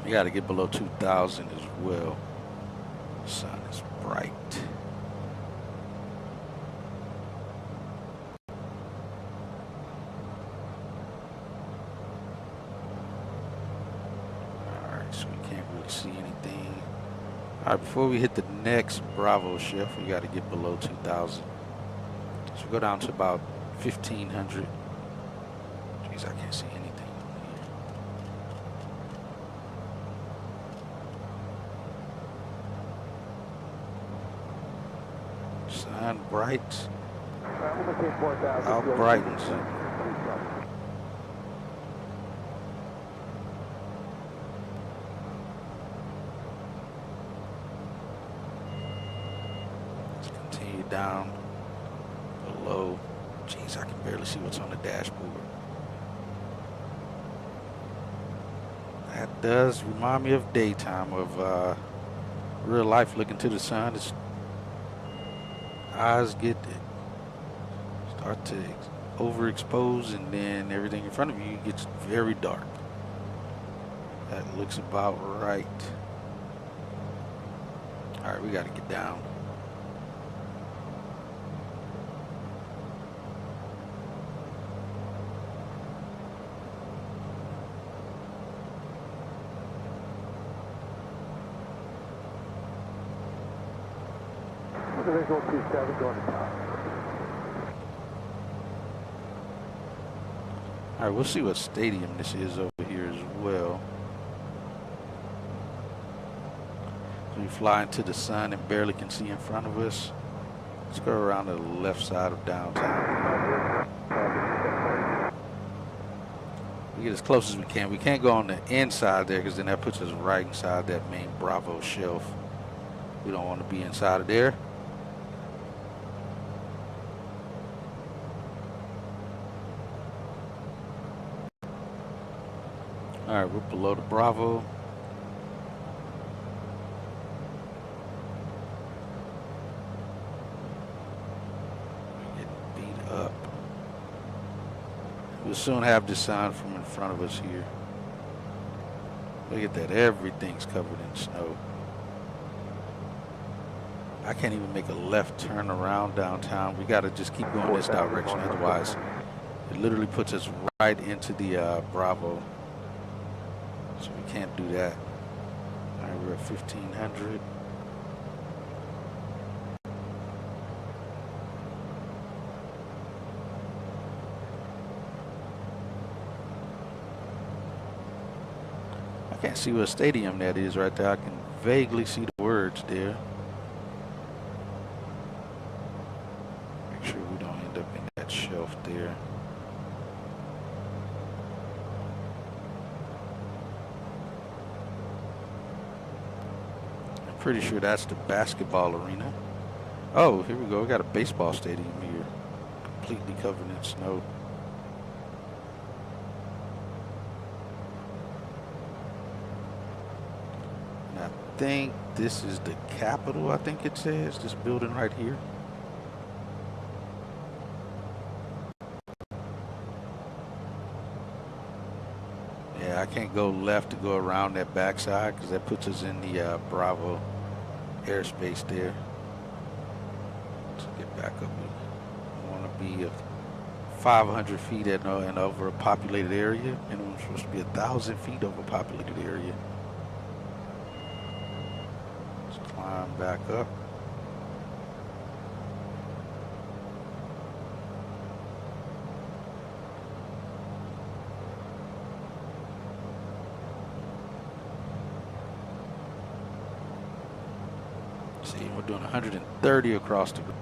We gotta get below 2,000 as well. The sun is bright. Alright, so we can't really see anything. Alright, before we hit the next Bravo shift, we gotta get below 2,000. So we go down to about 1,500. Jeez, I can't see anything. Sun bright. Out brightens it. Let's continue down below. Jeez, I can barely see what's on the dashboard. That does remind me of daytime, of real life, looking to the sun. It's eyes start to overexpose, and then everything in front of you gets very dark. That looks about right. All right, we got to get down. Visual 27 going to top. All right, we'll see what stadium this is over here as well. We fly into the sun and barely can see in front of us. Let's go around to the left side of downtown. We get as close as we can. We can't go on the inside there because then that puts us right inside that main Bravo shelf. We don't want to be inside of there. All right, we're below the Bravo. We're getting beat up. We'll soon have the sign from in front of us here. Look at that, everything's covered in snow. I can't even make a left turn around downtown. We gotta just keep going this direction, otherwise it literally puts us right into the Bravo. So we can't do that. All right, we're at 1500. I can't see what stadium that is right there. I can vaguely see the words there. Make sure we don't end up in that shelf there. Pretty sure that's the basketball arena. Oh, here we go. We got a baseball stadium here, completely covered in snow. And I think this is the Capitol, I think it says, this building right here. Yeah, I can't go left to go around that backside because that puts us in the Bravo airspace there. Let's get back up. We want to be 500 feet and over a populated area, and we're supposed to be 1,000 feet over a populated area. Let's climb back up. See, we're doing 130 across the group.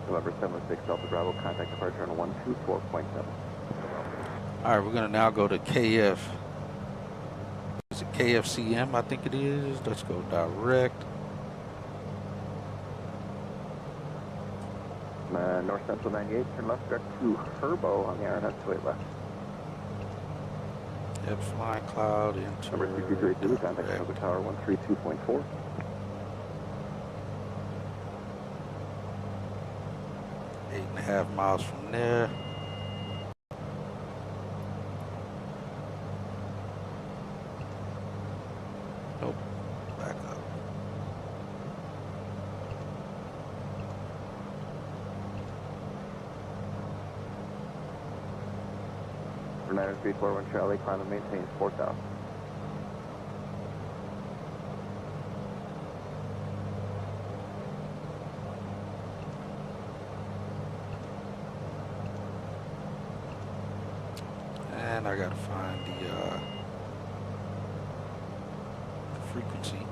November 76 Delta Bravo, contact departure on 124.7. All right, we're gonna now go to KF. Is it KFCM? I think it is. Let's go direct. North Central 98, turn left direct to Herbo on the Arrowhead, straight left. Yep, flying cloud into Number 3232, contact Herbo Tower 132.4. Eight and a half miles from there. Nope, back up. United 341 Charlie, climb and maintain 4,000. And I gotta find the frequency.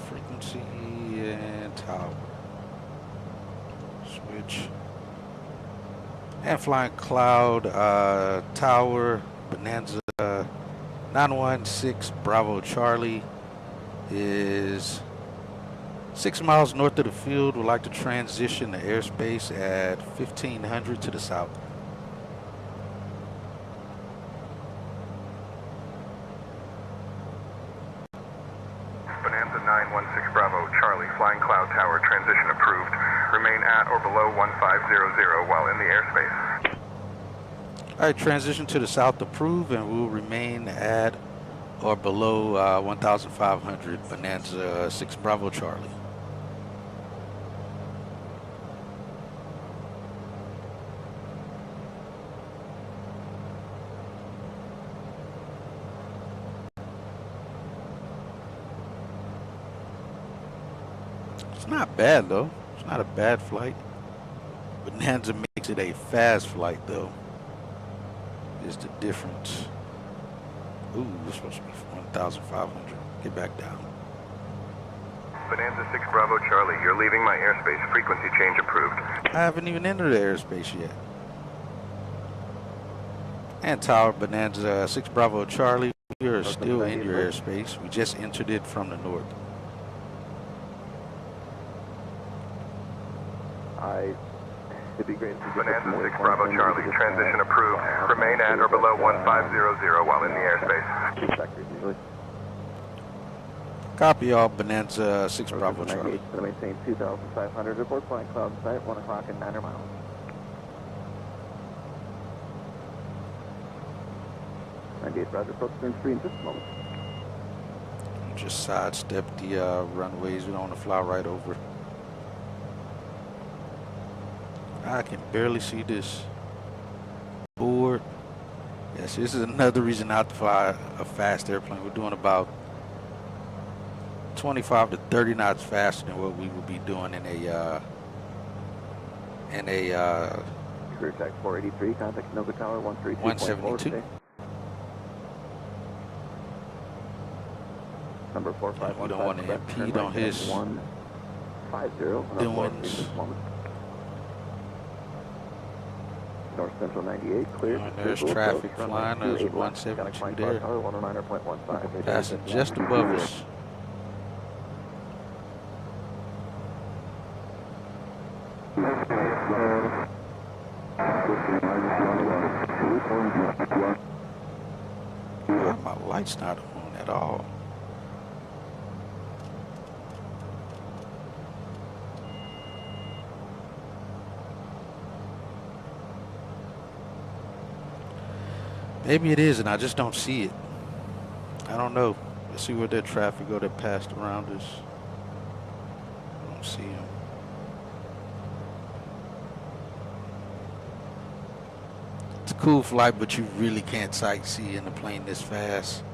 Frequency and tower. Switch. And flying cloud, tower, Bonanza 916 Bravo Charlie is 6 miles north of the field. Would like to transition the airspace at 1500 to the south. Bonanza 916 Bravo, Charlie, flying cloud tower, transition approved. Remain at or below 1500 while in the airspace. All right, transition to the south approved, and we'll remain at or below 1,500, Bonanza 6 Bravo Charlie. It's not bad though. It's not a bad flight. Bonanza makes it a fast flight though. Is the difference. Ooh, this supposed to be 1,500. Get back down. Bonanza 6 Bravo Charlie, you're leaving my airspace. Frequency change approved. I haven't even entered the airspace yet. And Tower Bonanza 6 Bravo Charlie, you're still in your airspace. We just entered it from the north. It'd be great if you Bonanza 6 Bravo Charlie, transition approved. Remain at or below 1500 while in the airspace. Copy all, Bonanza 6 Bravo Charlie. Maintain 2,500, report flying cloud sight, 1 o'clock and 9 miles. Roger, approach turn free in just a moment. Just sidestep the runways. We don't want to fly right over. I can barely see this board. Yes, this is another reason not to fly a fast airplane. We're doing about 25 to 30 knots faster than what we would be doing in a Career tax 483, contact Noga Tower 132.4. Number 4515. We don't want to impede on his 150 doings. North Central 98, clear. There's traffic flying. There's 172 there. 109.15. Passing just above us. Why my lights not on at all? Maybe it is, and I just don't see it. I don't know. Let's see where that traffic go that passed around us. I don't see him. It's a cool flight, but you really can't sightsee in a plane this fast.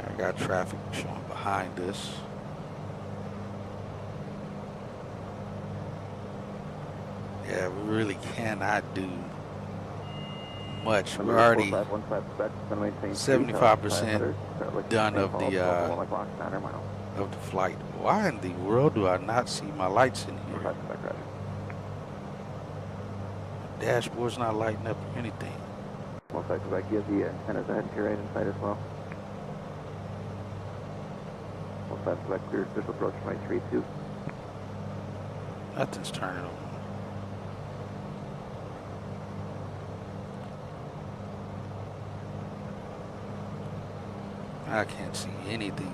I got traffic showing behind us. Yeah, we really cannot do much. We're already 75% done of the flight. Why in the world do I not see my lights in here? Dashboard's not lighting up or anything. Most likely back here, the antennas ahead to your right inside as well. Most likely back clear, official approach from 832. Nothing's turning on. I can't see anything.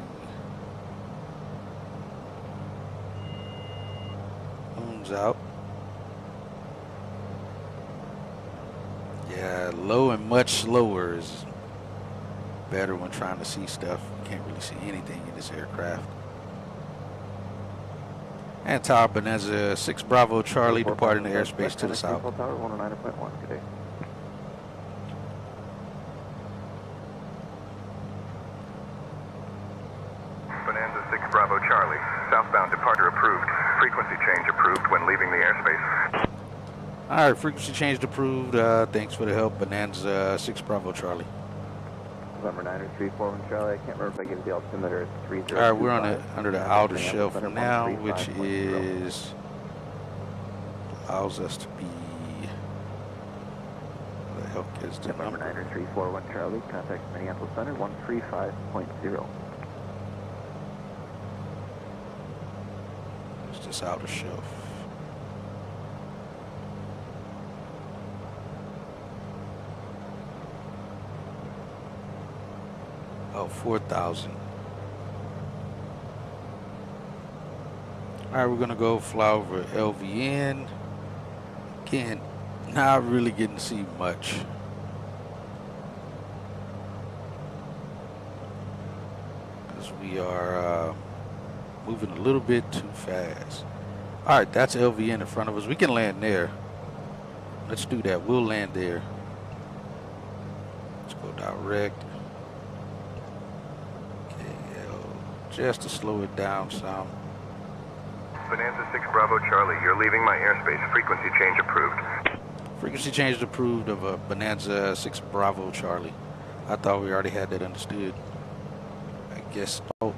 Moon's out. Yeah, low and much slower is better when trying to see stuff. You can't really see anything in this aircraft. And Tower Bonanza 6 Bravo Charlie departing the airspace to the south. Tower 109.1, good day. Bonanza 6 Bravo Charlie, southbound departure approved. Frequency change approved when leaving the airspace. All right, frequency change approved. Thanks for the help, Bonanza 6 Bravo Charlie. November 9341 Charlie, I can't remember if I gave the altimeter. It's 30. All right, we're on under the outer shelf now, which is allows us to be. What the hell is the November number? 9341 Charlie, contact Minneapolis Center 135.0. It's this outer shelf. Oh, 4,000. All right, we're gonna go fly over LVN. Again, not really getting to see much. we are moving a little bit too fast. All right, that's LVN in front of us. We can land there. Let's do that. We'll land there. Let's go direct. KL, just to slow it down some. Bonanza 6 Bravo Charlie, you're leaving my airspace. Frequency change approved. Frequency change approved of a Bonanza 6 Bravo Charlie. I thought we already had that understood. I guess not.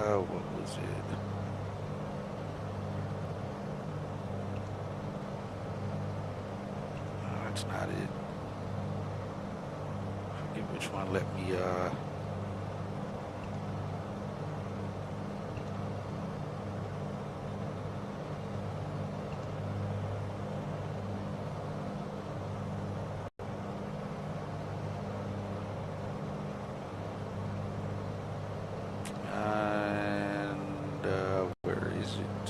What was it? That's not it. Forget which one let me where is it?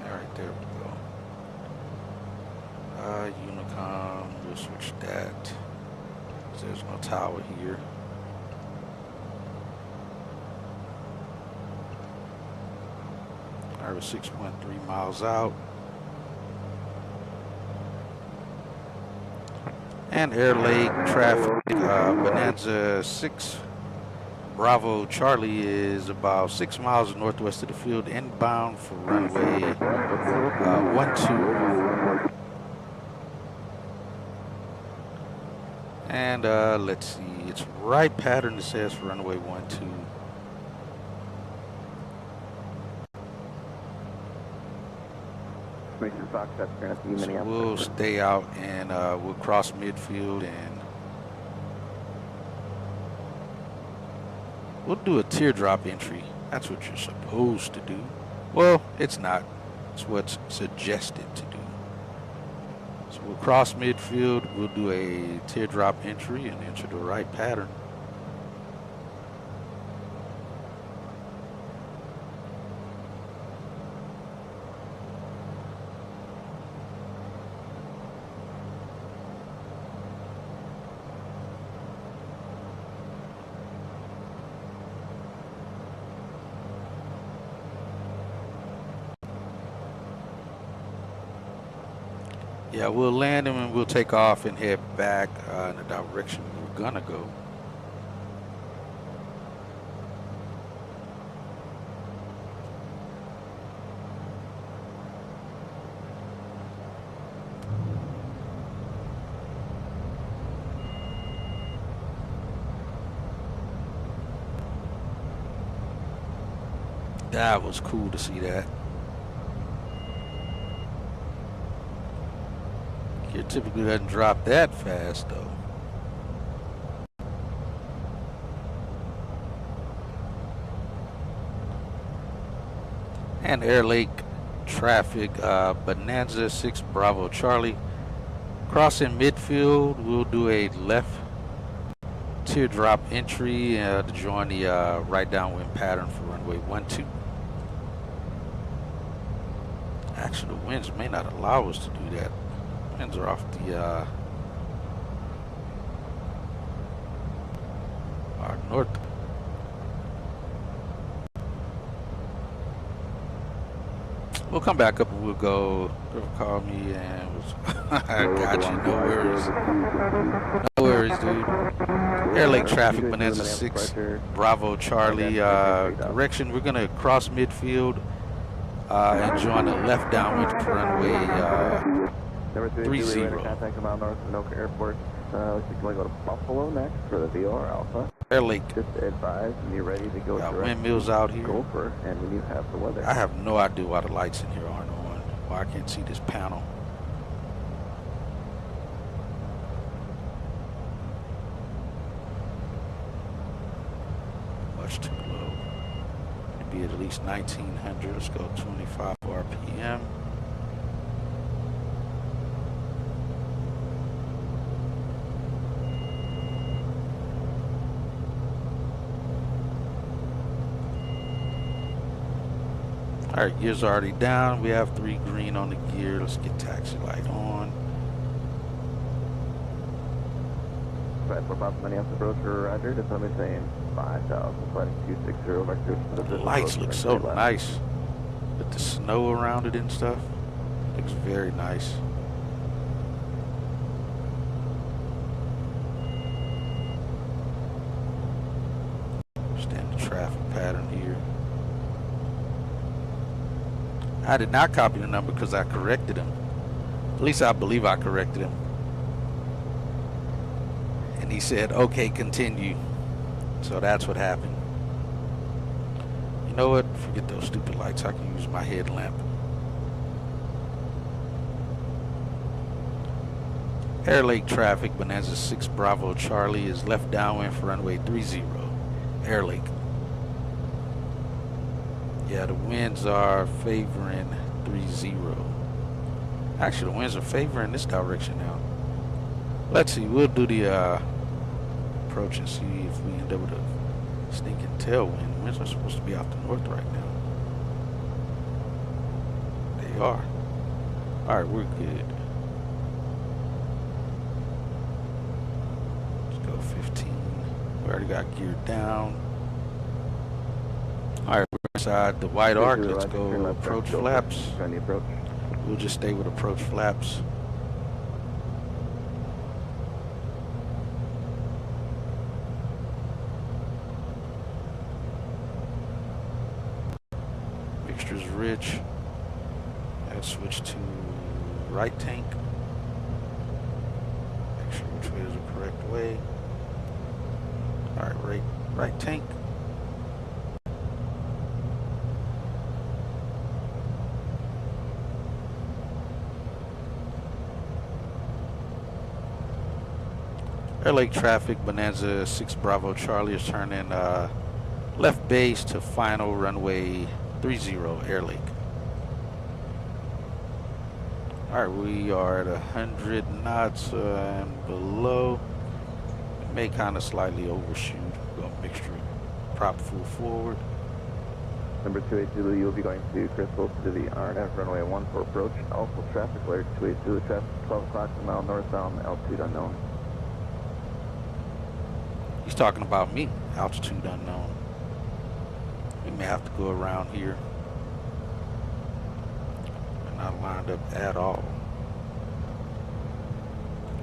Alright, there we go. Unicom, we'll switch that. There's no tower here. Alright, we're 6.3 miles out. And Air Lake traffic, Bonanza 6 Bravo Charlie is about 6 miles northwest of the field, inbound for runway 12. And let's see, it's right pattern that says for runway 12. So we'll stay out and we'll cross midfield and we'll do a teardrop entry. That's what you're supposed to do. Well, it's not. It's what's suggested to do. So we'll cross midfield, we'll do a teardrop entry and enter the right pattern. Yeah, we'll land him and we'll take off and head back in the direction we're gonna go. That was cool to see that. It typically doesn't drop that fast though. And Air Lake traffic, Bonanza 6 Bravo Charlie. Crossing midfield, we'll do a left teardrop entry to join the right downwind pattern for runway 12. Actually, the winds may not allow us to do that. Winds are off the north. We'll come back up and we'll go. Call me and I got you. No worries. No worries, dude. Air Lake traffic, Bonanza 6 Bravo Charlie. Direction, we're gonna cross midfield and join the left downwind runway 30. Contact about North Anoka Airport. Looks like you want to go to Buffalo next for the VR Alpha. Air Lake. Just advise when you're ready to go. Got windmills out here. Go for, and when you have the weather. I have no idea why the lights in here aren't on. Why I can't see this panel. Much too low. It'd be at least 1900. Let's go 25 RPM. Alright, gear's already down. We have 3 green on the gear. Let's get taxi light on. Right, for Papa Money off the approach for Roger. Just somebody saying 5,000, flight 260, vector. The lights look so nice. With the snow around it and stuff. Looks very nice. Understand the traffic pattern here. I did not copy the number because I corrected him. At least I believe I corrected him. And he said, okay, continue. So that's what happened. You know what? Forget those stupid lights. I can use my headlamp. Air Lake traffic, Bonanza 6 Bravo Charlie is left downwind for runway 30. Air Lake. Yeah, the winds are favoring 30. Actually, the winds are favoring this direction now. Let's see. We'll do the approach and see if we end up with a stinking tailwind. Winds are supposed to be out the north right now. They are. Alright, we're good. Let's go 15. We already got geared down. Alright, we're inside the white arc. Let's go approach flaps. We'll just stay with approach flaps. Mixture's rich. Let's switch to right tank. Make sure which way is the correct way. Alright, right tank. Air Lake traffic, Bonanza 6 Bravo Charlie is turning left base to final runway 30, Air Lake. Alright, we are at 100 knots and below. May kind of slightly overshoot. Go mixture prop full forward. Number 28 Zulu, you will be going to Crystal to the RNF runway 14 for approach. Also traffic alert 28 Zulu, traffic 12 o'clock a mile northbound, altitude unknown. He's talking about me, altitude unknown. We may have to go around here. We're not lined up at all.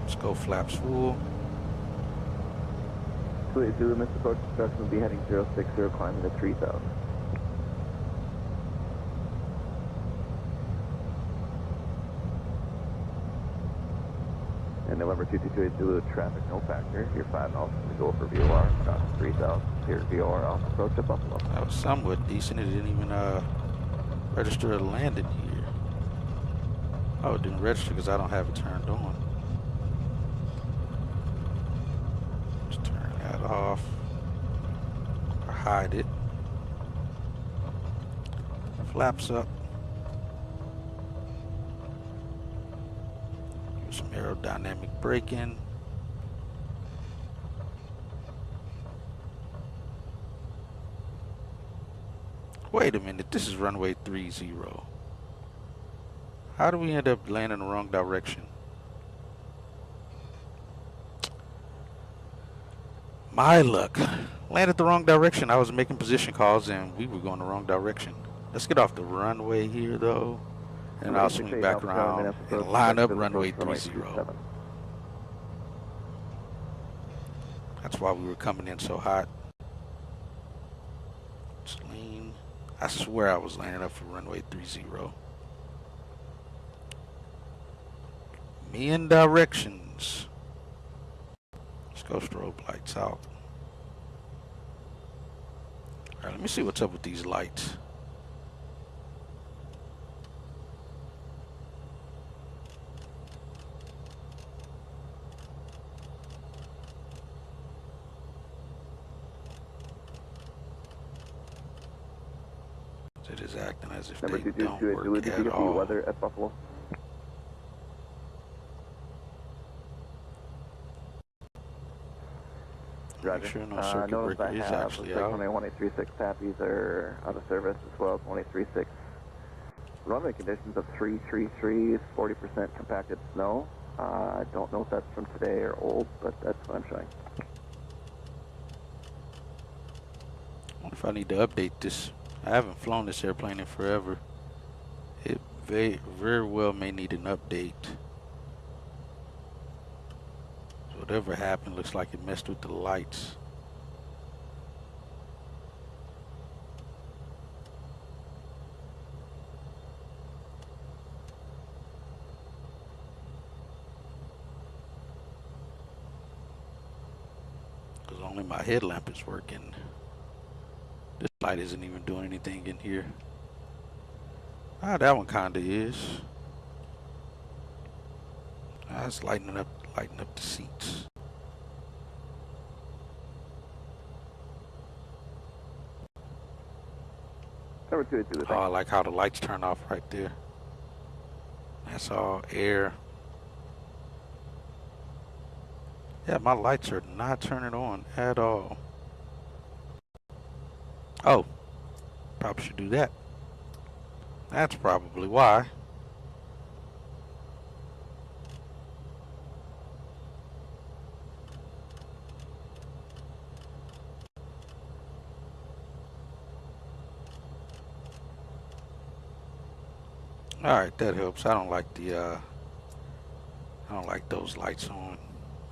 Let's go flaps full. 28 Zulu, missed approach instruction will be heading 060, climbing to 3,000. And November 2228 Zulu, traffic no factor. You're 5 knots to go for VOR. Cross 3,000. Here, VOR off approach to Buffalo. That was somewhat decent. It didn't even register a landing here. Oh, it didn't register because I don't have it turned on. Just turn that off. Or hide it. Flaps up. Some aerodynamic braking. Wait a minute, this is runway 30. How do we end up landing the wrong direction? My luck. Landed the wrong direction. I was making position calls and we were going the wrong direction. Let's get off the runway here though. And I'll swing back around and line up runway 30. That's why we were coming in so hot. Just lean. I swear I was lining up for runway 30. Me and directions. Let's go strobe lights out. Alright, let me see what's up with these lights. It is acting as if Number they 2228 don't Zulu, work did you at get the all. weather at Buffalo? Roger. Sure no circuit Notice breaker I is have actually out. 1836 Tappies are out of service as well as 1836 Runway conditions of 333, 40% compacted snow. I don't know if that's from today or old, but that's what I'm showing. I wonder if I need to update this. I haven't flown this airplane in forever. It very well may need an update. So whatever happened, looks like it messed with the lights. Because only my headlamp is working. This light isn't even doing anything in here. Ah, that one kinda is. Ah, it's lighting up the seats. Number 282. Oh, I like how the lights turn off right there. That's all air. Yeah, my lights are not turning on at all. Oh, probably should do that. That's probably why. Alright, that helps. I don't like those lights on.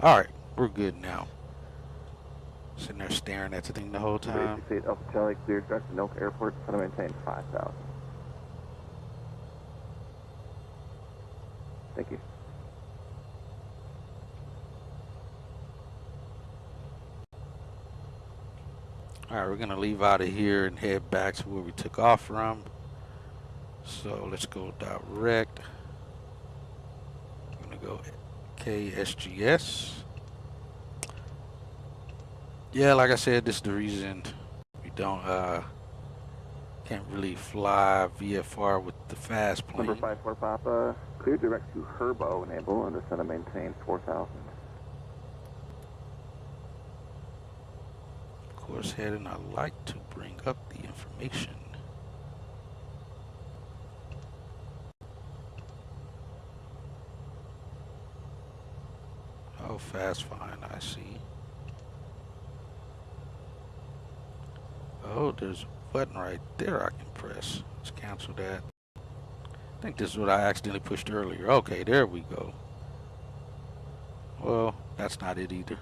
Alright, we're good now. Sitting there staring at the thing the whole time. 868 Alpha Charlie, cleared direct to Noka Airport, going to maintain 5,000. Thank you. Alright, we're gonna leave out of here and head back to where we took off from. So let's go direct. I'm gonna go KSGS. Yeah, like I said, this is the reason we don't can't really fly VFR with the fast plane. Number 54 Papa, cleared direct to Herbo, enable, and descend and maintain 4,000. Course heading, I like to bring up the information. Oh, fast fine, I see. Oh, there's a button right there I can press. Let's cancel that. I think this is what I accidentally pushed earlier. Okay, there we go. Well, that's not it either.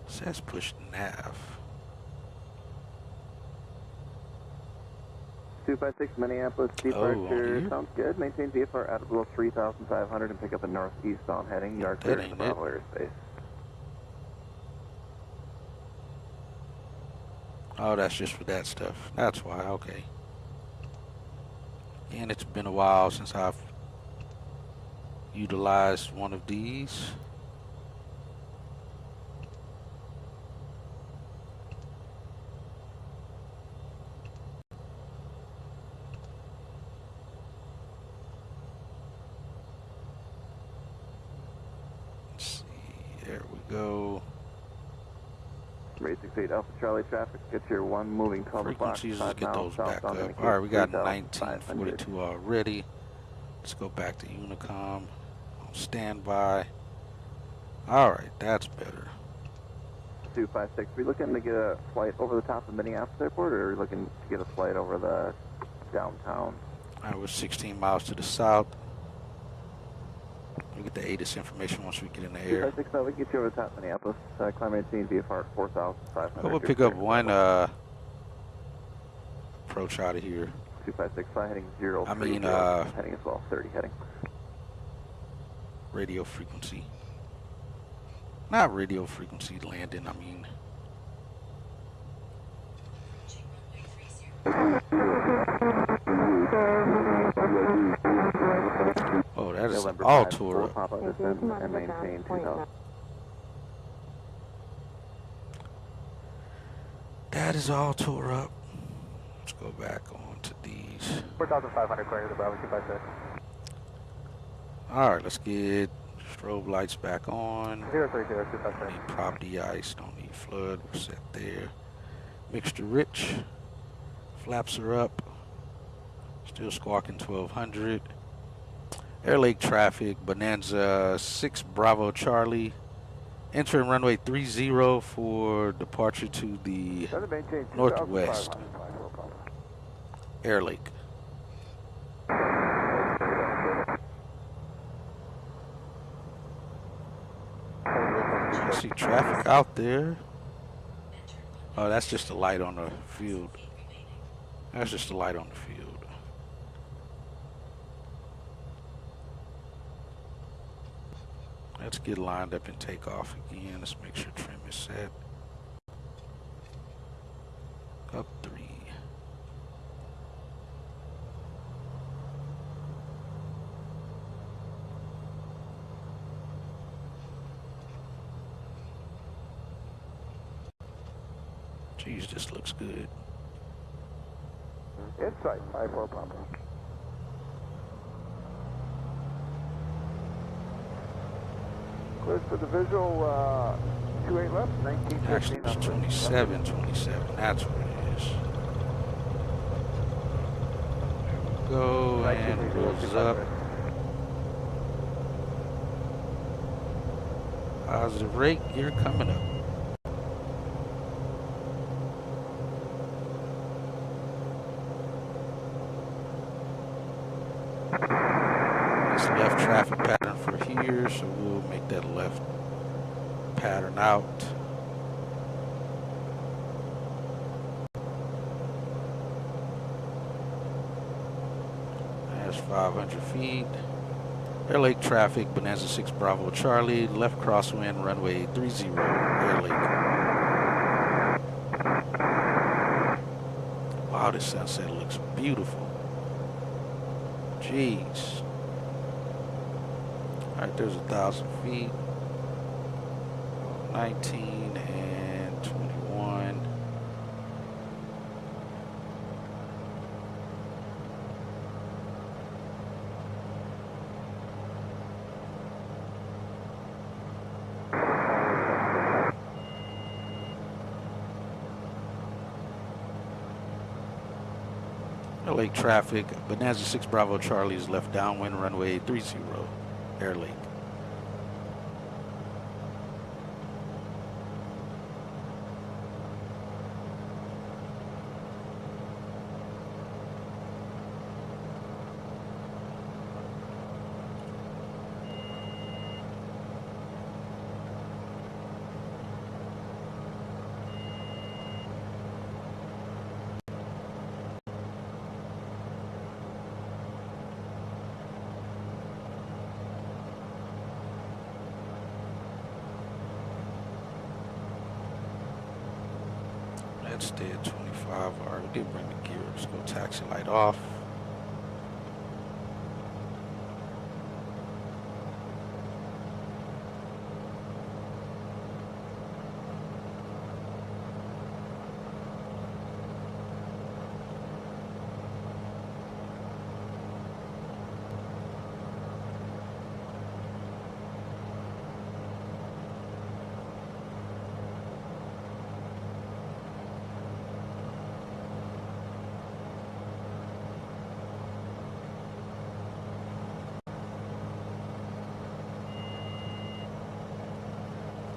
It says push nav. 256 Minneapolis, departure, sounds good. Maintain VFR at below 3,500 and pick up a northeastbound heading. You are clear in the Bravo airspace. Oh, that's just for that stuff. That's why, okay. And it's been a while since I've utilized one of these. There we go. 868 Alpha Charlie traffic, get your one moving 12 o'clock. Frequencies, let's get those back up. Alright, we got 1942 already. Let's go back to Unicom. On standby. Alright, that's better. 256, we looking to get a flight over the top of Minneapolis Airport, or are we looking to get a flight over the downtown? Alright, we're 16 miles to the south. We get the ATIS information once we get in the air. 256, we can get you over the top of Minneapolis. Climb 18 VFR 4,500. We'll pick up one approach out of here. 256, fly heading 0. I mean, heading as well, 30 heading. Radio frequency. Not radio frequency landing, I mean. Oh, that is all tore up. Pop up and maintain 2,000. That is all tore up. Let's go back on to these. 4,500 clear to the Bravo 256. Alright, let's get Strobe lights back on. 030, Don't need prop de-ice, don't need flood, we're set there. Mixture rich. Flaps are up. Still squawking 1200. Air Lake traffic, Bonanza 6 Bravo Charlie. Entering runway 30 for departure to the northwest. Air Lake. I see traffic out there. Oh, that's just a light on the field. That's just a light on the field. Let's get lined up and take off again. Let's make sure trim is set. Up 3. Geez, this looks good. Insight, 54 Papa. Cleared for the visual, 28 left, 1915. Actually, it's 27. That's what it is. There we go, and rolls up. Positive rate, gear coming up. Left traffic pattern for here, so we'll make that left pattern out. That's 500 feet. Air Lake traffic, Bonanza 6 Bravo Charlie, left crosswind, runway 30, Air Lake. Wow, this sunset looks beautiful. Jeez. All right, there's 1,000 feet. 19 and 21. Lake traffic, Bonanza 6 Bravo Charlie is left downwind, runway 30, Air Lake. Let's stay at 25. All right, we did bring the gear. Let's go taxi light off.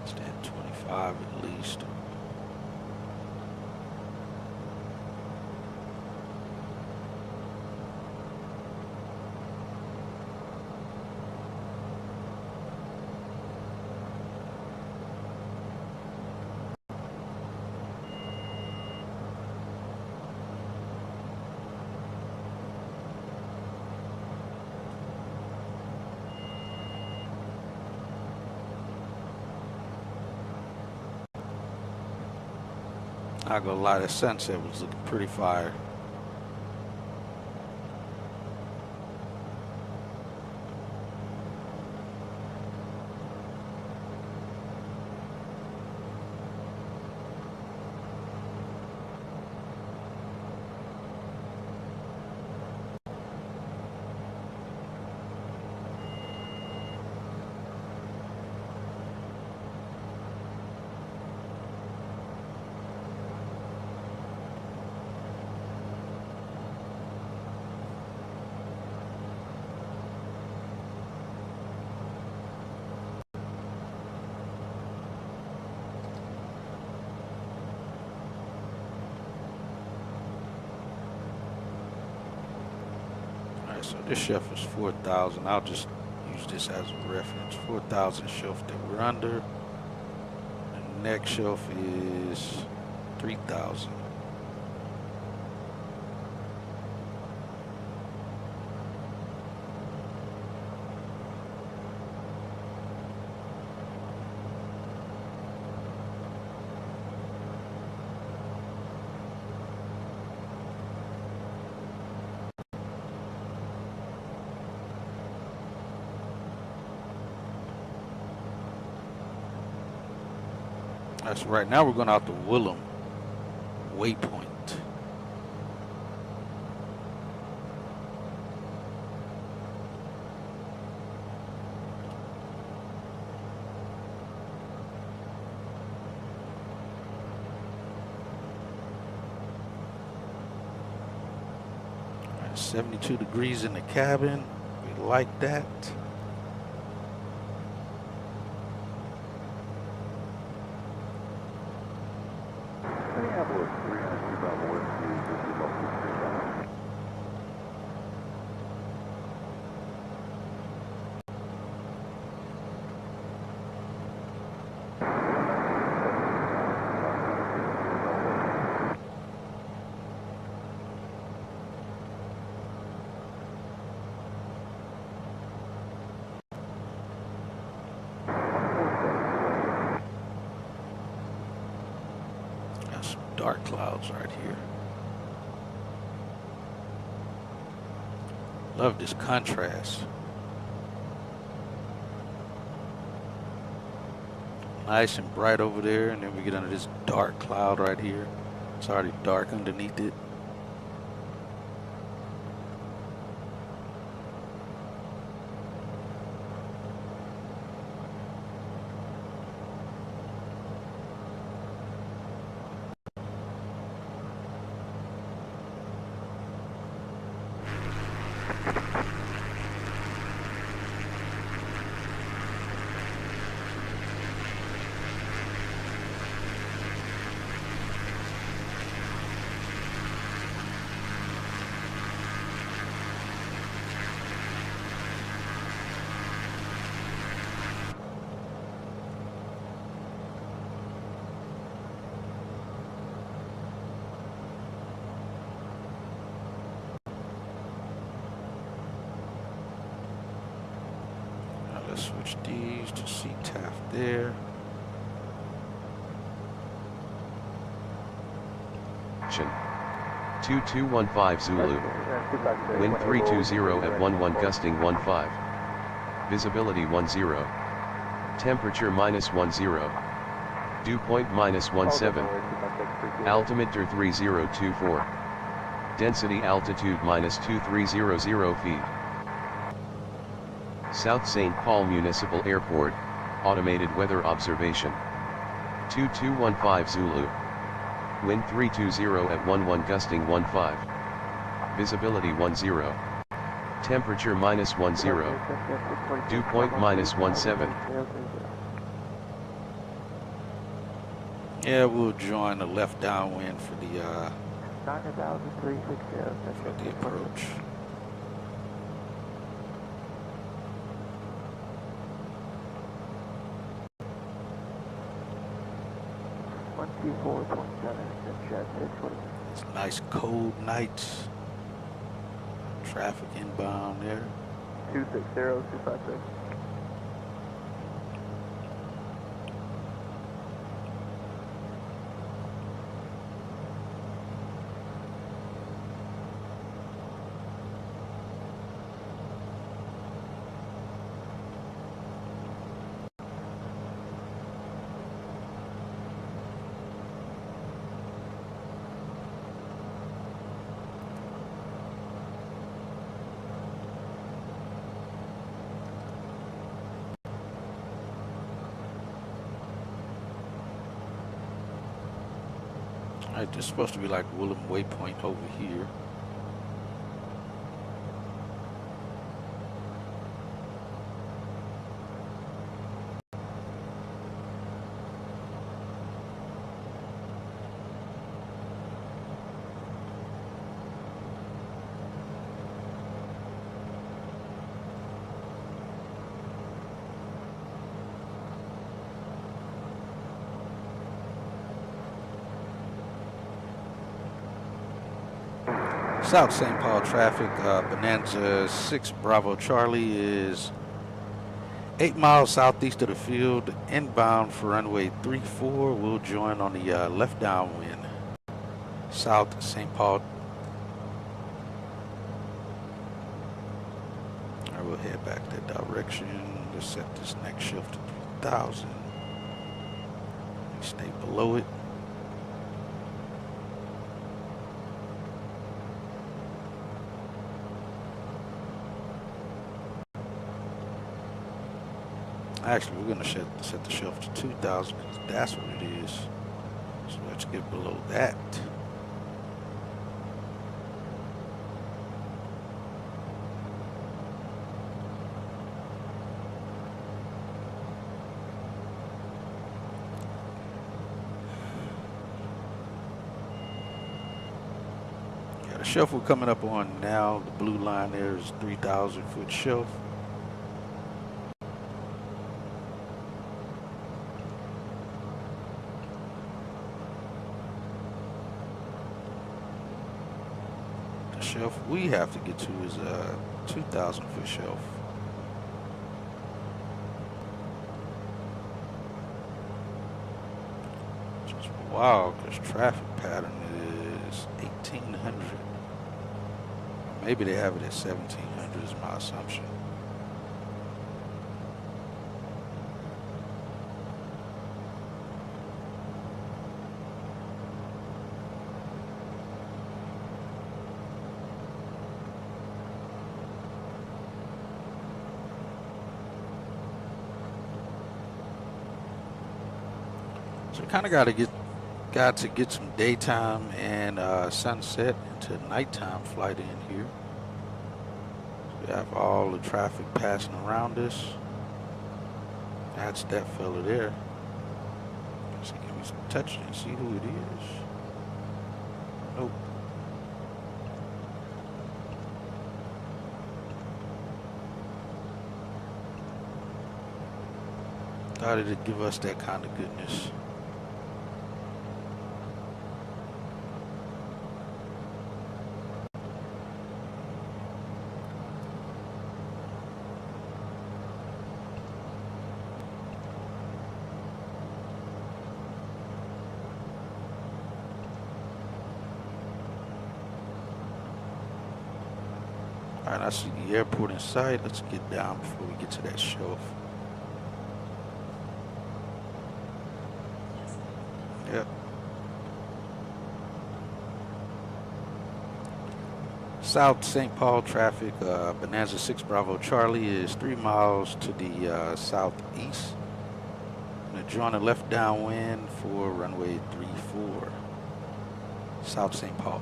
Stay at 25 at least. Not gonna lie, that sunset was looking pretty fire. Alright, so this shelf is 4,000. I'll just use this as a reference. 4,000 shelf that we're under. The next shelf is 3,000. So right now we're going out to Willem waypoint. All right, 72 degrees in the cabin. We like that. Dark clouds right here. Love this contrast. Nice and bright over there, and then we get under this dark cloud right here. It's already dark underneath it. Let's switch these to CTAF there. 2215 Zulu. Wind 320 at 11 gusting 15. Visibility 10. Temperature -10. Dew point -17. Altimeter 3024. Density altitude -2300 feet. South St. Paul Municipal Airport, automated weather observation. 2215 Zulu. Wind 320 at 11 gusting 15. Visibility 10. Temperature -10. Dew point -17. Yeah, we'll join the left downwind for the approach. It's nice cold nights. Traffic inbound there. 260-256. Alright, this is supposed to be like Willem Waypoint over here. South St. Paul traffic, Bonanza 6 Bravo Charlie is 8 miles southeast of the field, inbound for runway 34. We'll join on the left downwind, South St. Paul. I will head back that direction. Let's set this next shift to 3,000. Stay below it. Actually, we're gonna set the shelf to 2,000 because that's what it is. So let's get below that. Yeah, the shelf we're coming up on now, the blue line there is 3,000 foot shelf. Shelf we have to get to is a 2,000 foot shelf. Just wow, because traffic pattern is 1,800. Maybe they have it at 1,700 is my assumption. So we kind of got to get some daytime and sunset into nighttime flight in here. We have all the traffic passing around us. That's that fella there. So can we touch it and see who it is? Nope. Thought it'd give us that kind of goodness. All right, I see the airport in sight. Let's get down before we get to that shelf. Yep. South St. Paul traffic, Bonanza 6 Bravo Charlie is 3 miles to the southeast. Gonna join the left downwind for runway 34, South St. Paul.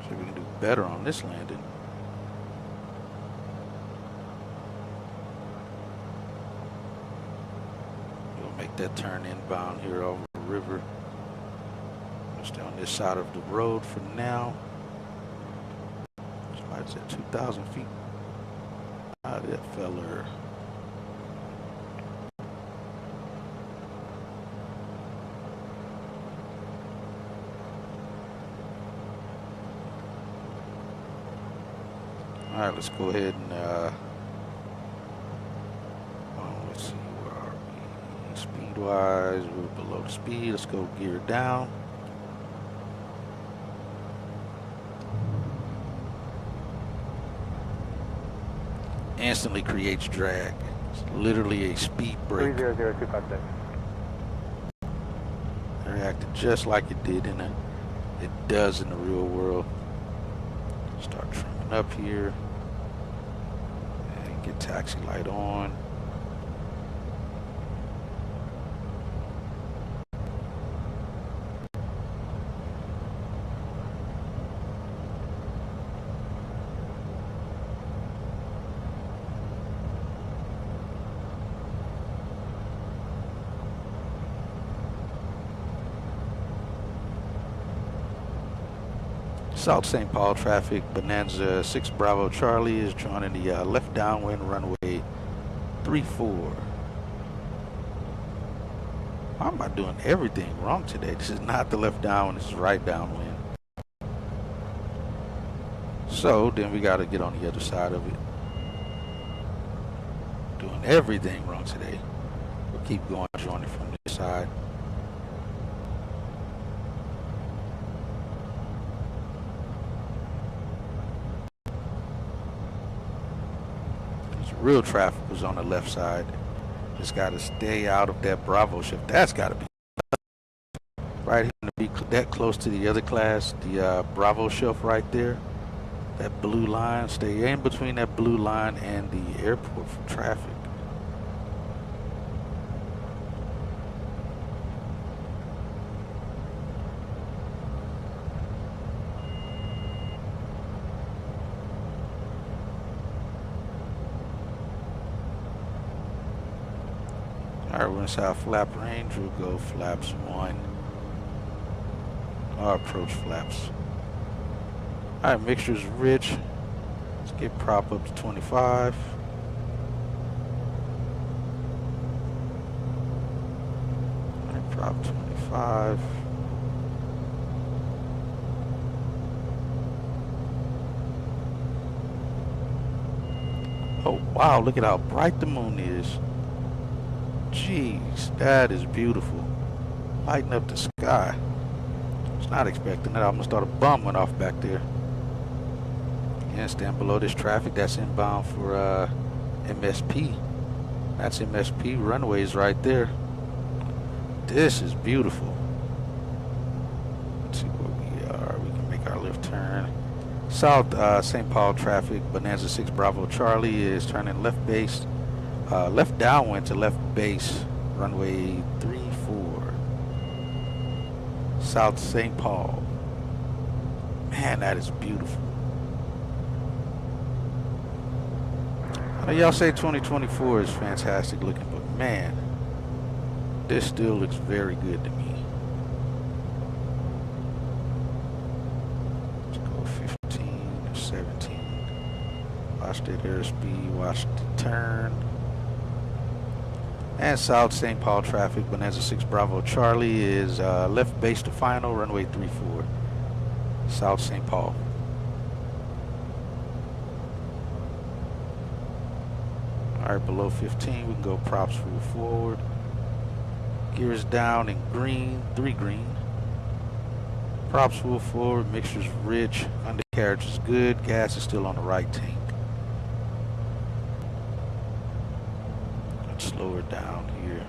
So we can do better on this landing. We'll make that turn inbound here over the river. We'll stay on this side of the road for now. So it's at 2,000 feet. Ah, that feller. All right, let's go ahead and let's see, where are we? Speed-wise, we're below the speed. Let's go gear down. Instantly creates drag. It's literally a speed brake. 300256. It reacted just like it does in the real world. Start trimming up here. And get taxi light on. South St. Paul traffic, Bonanza 6 Bravo Charlie is joining the left downwind runway 34. Why am I doing everything wrong today? This is not the left downwind, this is right downwind. So then we got to get on the other side of it. Doing everything wrong today. We'll keep going, joining from this side. Real traffic was on the left side. Just got to stay out of that Bravo shift. That's got to be right here to be that close to the other class, the Bravo shelf right there. That blue line. Stay in between that blue line and the airport for traffic. Alright, we're inside flap range. We'll go flaps 1. Or approach flaps. Alright, mixture's rich. Let's get prop up to 25. Alright, prop 25. Oh wow, look at how bright the moon is. Jeez, that is beautiful. Lighting up the sky. I was not expecting that. I almost thought a bomb went off back there. Again, stand below this traffic. That's inbound for MSP. That's MSP runways right there. This is beautiful. Let's see where we are. We can make our left turn. South St. Paul traffic. Bonanza 6 Bravo Charlie is turning left base. Left downwind to left base, runway 34, South St. Paul. Man, that is beautiful. I know y'all say 2024 is fantastic looking, but man, this still looks very good to me. Let's go 15 or 17. Watch that airspeed, watch the turn. And South St. Paul traffic, Bonanza 6 Bravo Charlie is left base to final, runway 34, South St. Paul. Alright, below 15, we can go props full forward. Gears down in green, 3 green. Props full forward, mixture's rich, undercarriage is good, gas is still on the right tank. Slow her down here,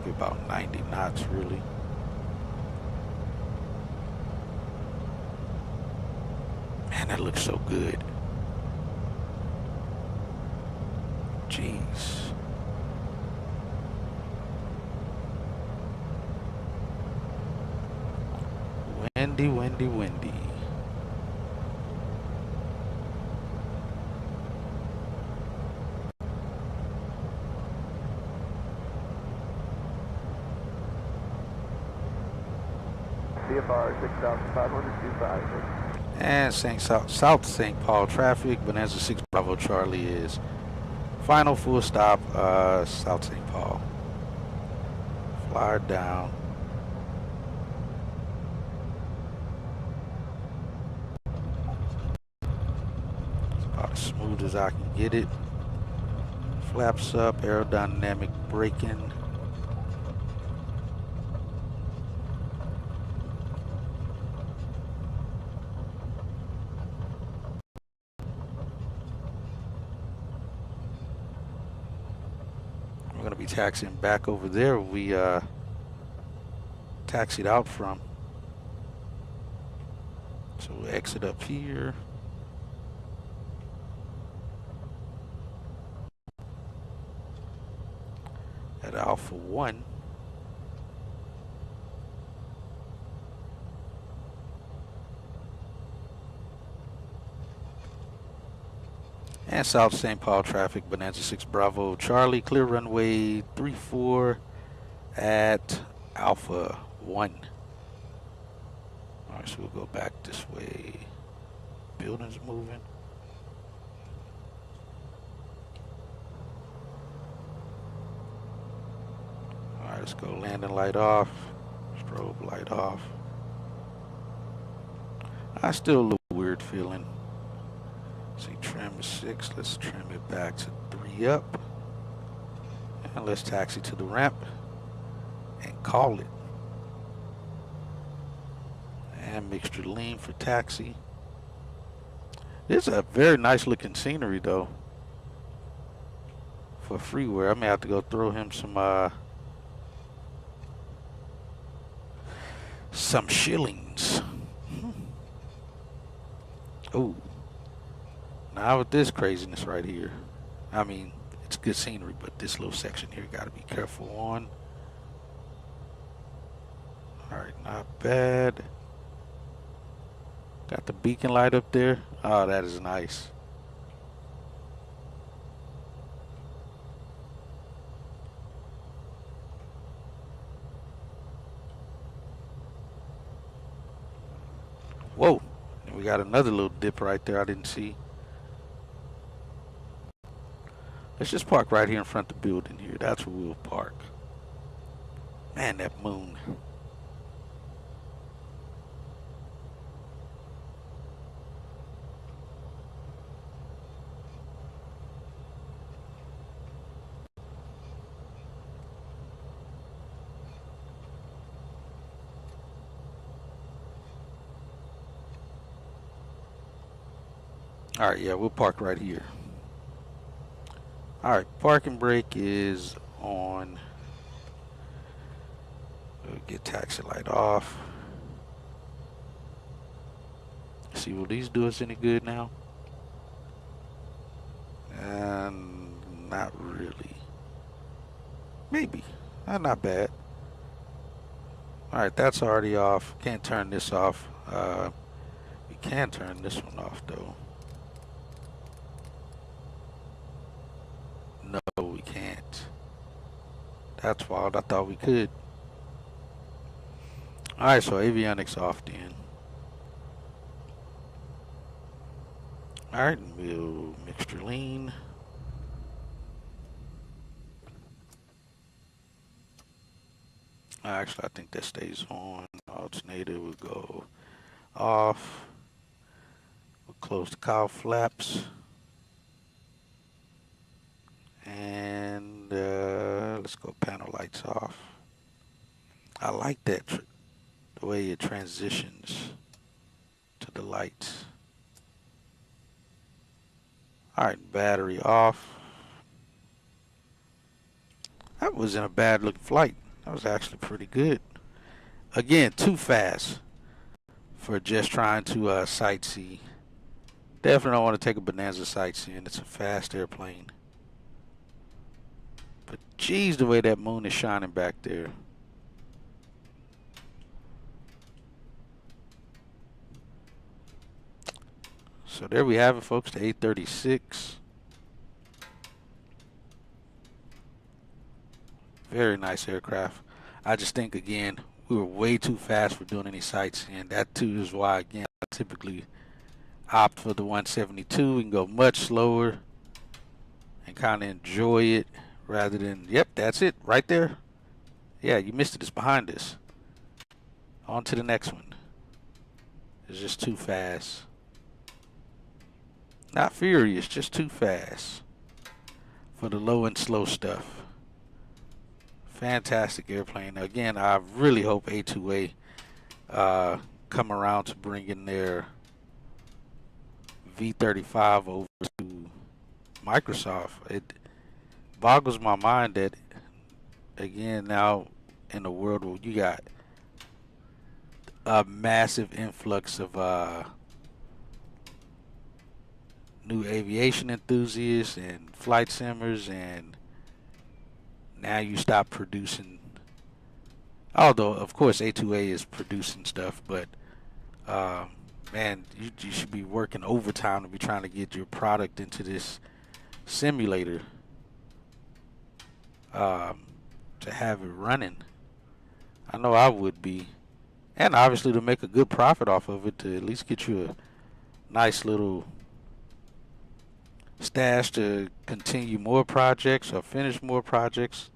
be about 90 knots really. Man, that looks so good. Jeez. Windy, windy, windy. CFR 6525. And South St. Paul traffic, Bonanza 6 Bravo Charlie is final full stop, South St. Paul. Flyer down. It's about as smooth as I can get it. Flaps up, aerodynamic braking. We're going to be taxiing back over there we taxied out from. So we'll exit up here. At Alpha 1. And South St. Paul traffic, Bonanza 6 Bravo Charlie, clear runway 34 at Alpha 1. Alright, so we'll go back this way. Building's moving. Alright, let's go. Landing light off. Strobe light off. I still a little weird feeling. See, trim is 6. Let's trim it back to 3 up. And let's taxi to the ramp and call it. And mixture lean for taxi. This is a very nice looking scenery though. For freeware, I may have to go throw him some shillings. Oh, now with this craziness right here, I mean, it's good scenery, but this little section here got to be careful on. All right, not bad. Got the beacon light up there. Oh, that is nice. Whoa, and we got another little dip right there I didn't see. Let's just park right here in front of the building here. That's where we'll park. Man, that moon. All right, yeah, we'll park right here. All right, parking brake is on. We'll get taxi light off. See, will these do us any good now? Not really. Maybe. Not bad. All right, that's already off. Can't turn this off. We can turn this one off though. No, we can't. That's wild. I thought we could. Alright, so avionics off then. Alright, we'll mixture lean. Actually, I think that stays on. Alternator will go off. We'll close the cowl flaps. And let's go panel lights off. I like that the way it transitions to the lights. Alright, battery off. That wasn't a bad looking flight. That was actually pretty good. Again, too fast for just trying to sightsee. Definitely don't want to take a Bonanza sightseeing. It's a fast airplane. But geez, the way that moon is shining back there. So there we have it, folks, the 836. Very nice aircraft. I just think, again, we were way too fast for doing any sightseeing. That, too, is why, again, I typically opt for the 172 and go much slower and kind of enjoy it. Rather than, yep, that's it, right there. Yeah, you missed it, it's behind us. On to the next one. It's just too fast. Not furious, just too fast for the low and slow stuff. Fantastic airplane. Again, I really hope A2A come around to bringing their V35 over to Microsoft. It boggles my mind that, again, now in a world where you got a massive influx of new aviation enthusiasts and flight simmers, and now you stop producing, although of course A2A is producing stuff, but man, you should be working overtime to be trying to get your product into this simulator to have it running. I know I would be, and obviously to make a good profit off of it, to at least get you a nice little stash to continue more projects or finish more projects.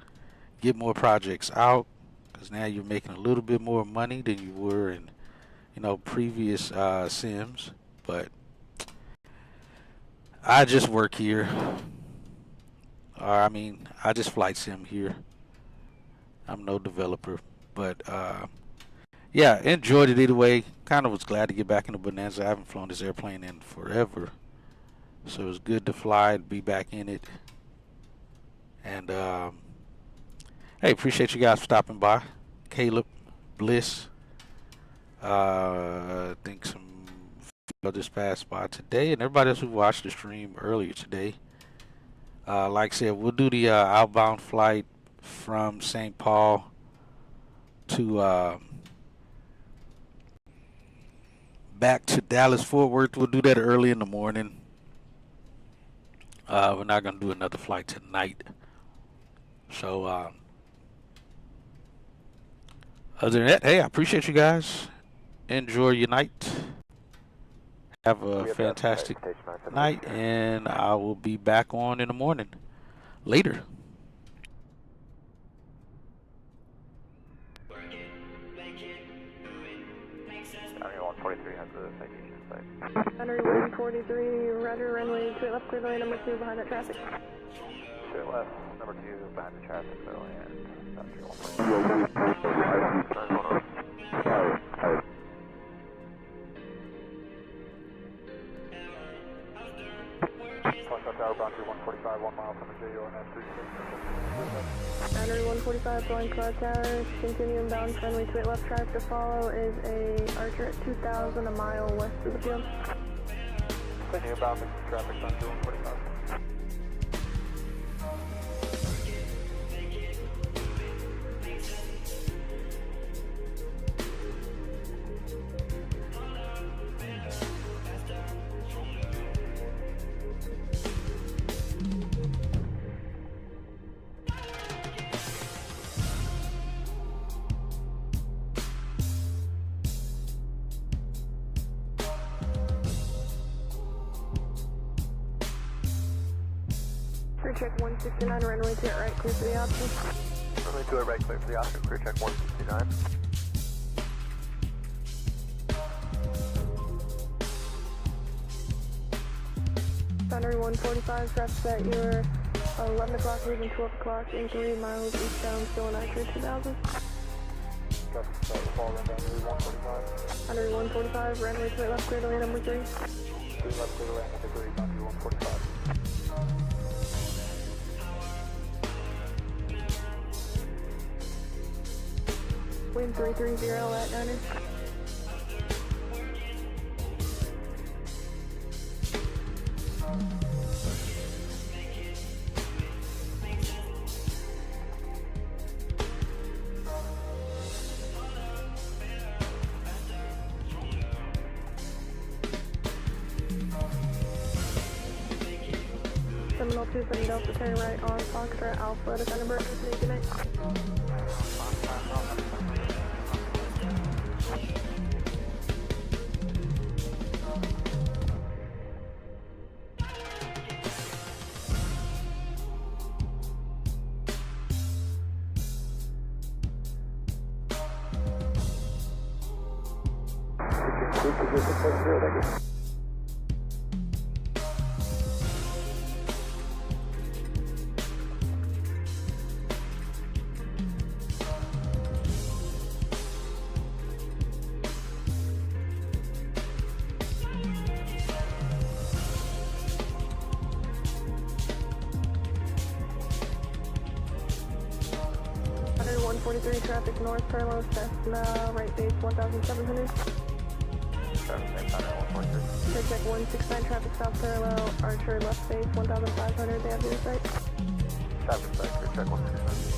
get more projects out, because now you're making a little bit more money than you were in, you know, previous sims. But I just work here, or I mean, I just flight sim here. I'm no developer, but yeah, enjoyed it either way. Kind of was glad to get back in the Bonanza. I haven't flown this airplane in forever, so it was good to fly and be back in it. And hey, appreciate you guys for stopping by. Caleb, Bliss, I think some just passed by today, and everybody else who watched the stream earlier today. Like I said, we'll do the outbound flight from St. Paul to back to Dallas Fort Worth. We'll do that early in the morning. We're not gonna do another flight tonight. So other than that, hey, I appreciate you guys. Enjoy your night. Have a fantastic night, and I will be back on in the morning. Later. Army 143 has a citation site. Henry 143, roger, runway 28 left, clear the lane number 2 behind that traffic. 28 left, number 2 behind the traffic, so and Dr. 143. Tower boundary 145, 1 mile from the JO and Henry 145, flying Cloud Towers, continue inbound, friendly 28 left, track to follow is a Archer at 2,000, a mile west of the field. Continue inbound, mixed traffic, boundary 145. Crew check 169, runway 2 at right, clear for the option. Runway 2 at right, clear for the Oscar, crew check 169. Boundary 145, traffic at your 11 o'clock, leaving 12 o'clock, in 3 miles eastbound, still in Archer 2,000. Traffic start will fall around boundary 145. Boundary 145, runway 28 left, clear to lane number 3. 3 left, clear to land number 3, boundary 145. Wind 330 at 9er. Seminole 2 from Delta, turn right on Foxtrot Alpha to Thunderbird. Good night. Under 143 traffic north parallel Cessna right base 1700. Traffic same time at 143. Clear check 169 traffic south parallel Archer left base 1500. They have your site. Traffic site, clear check 169.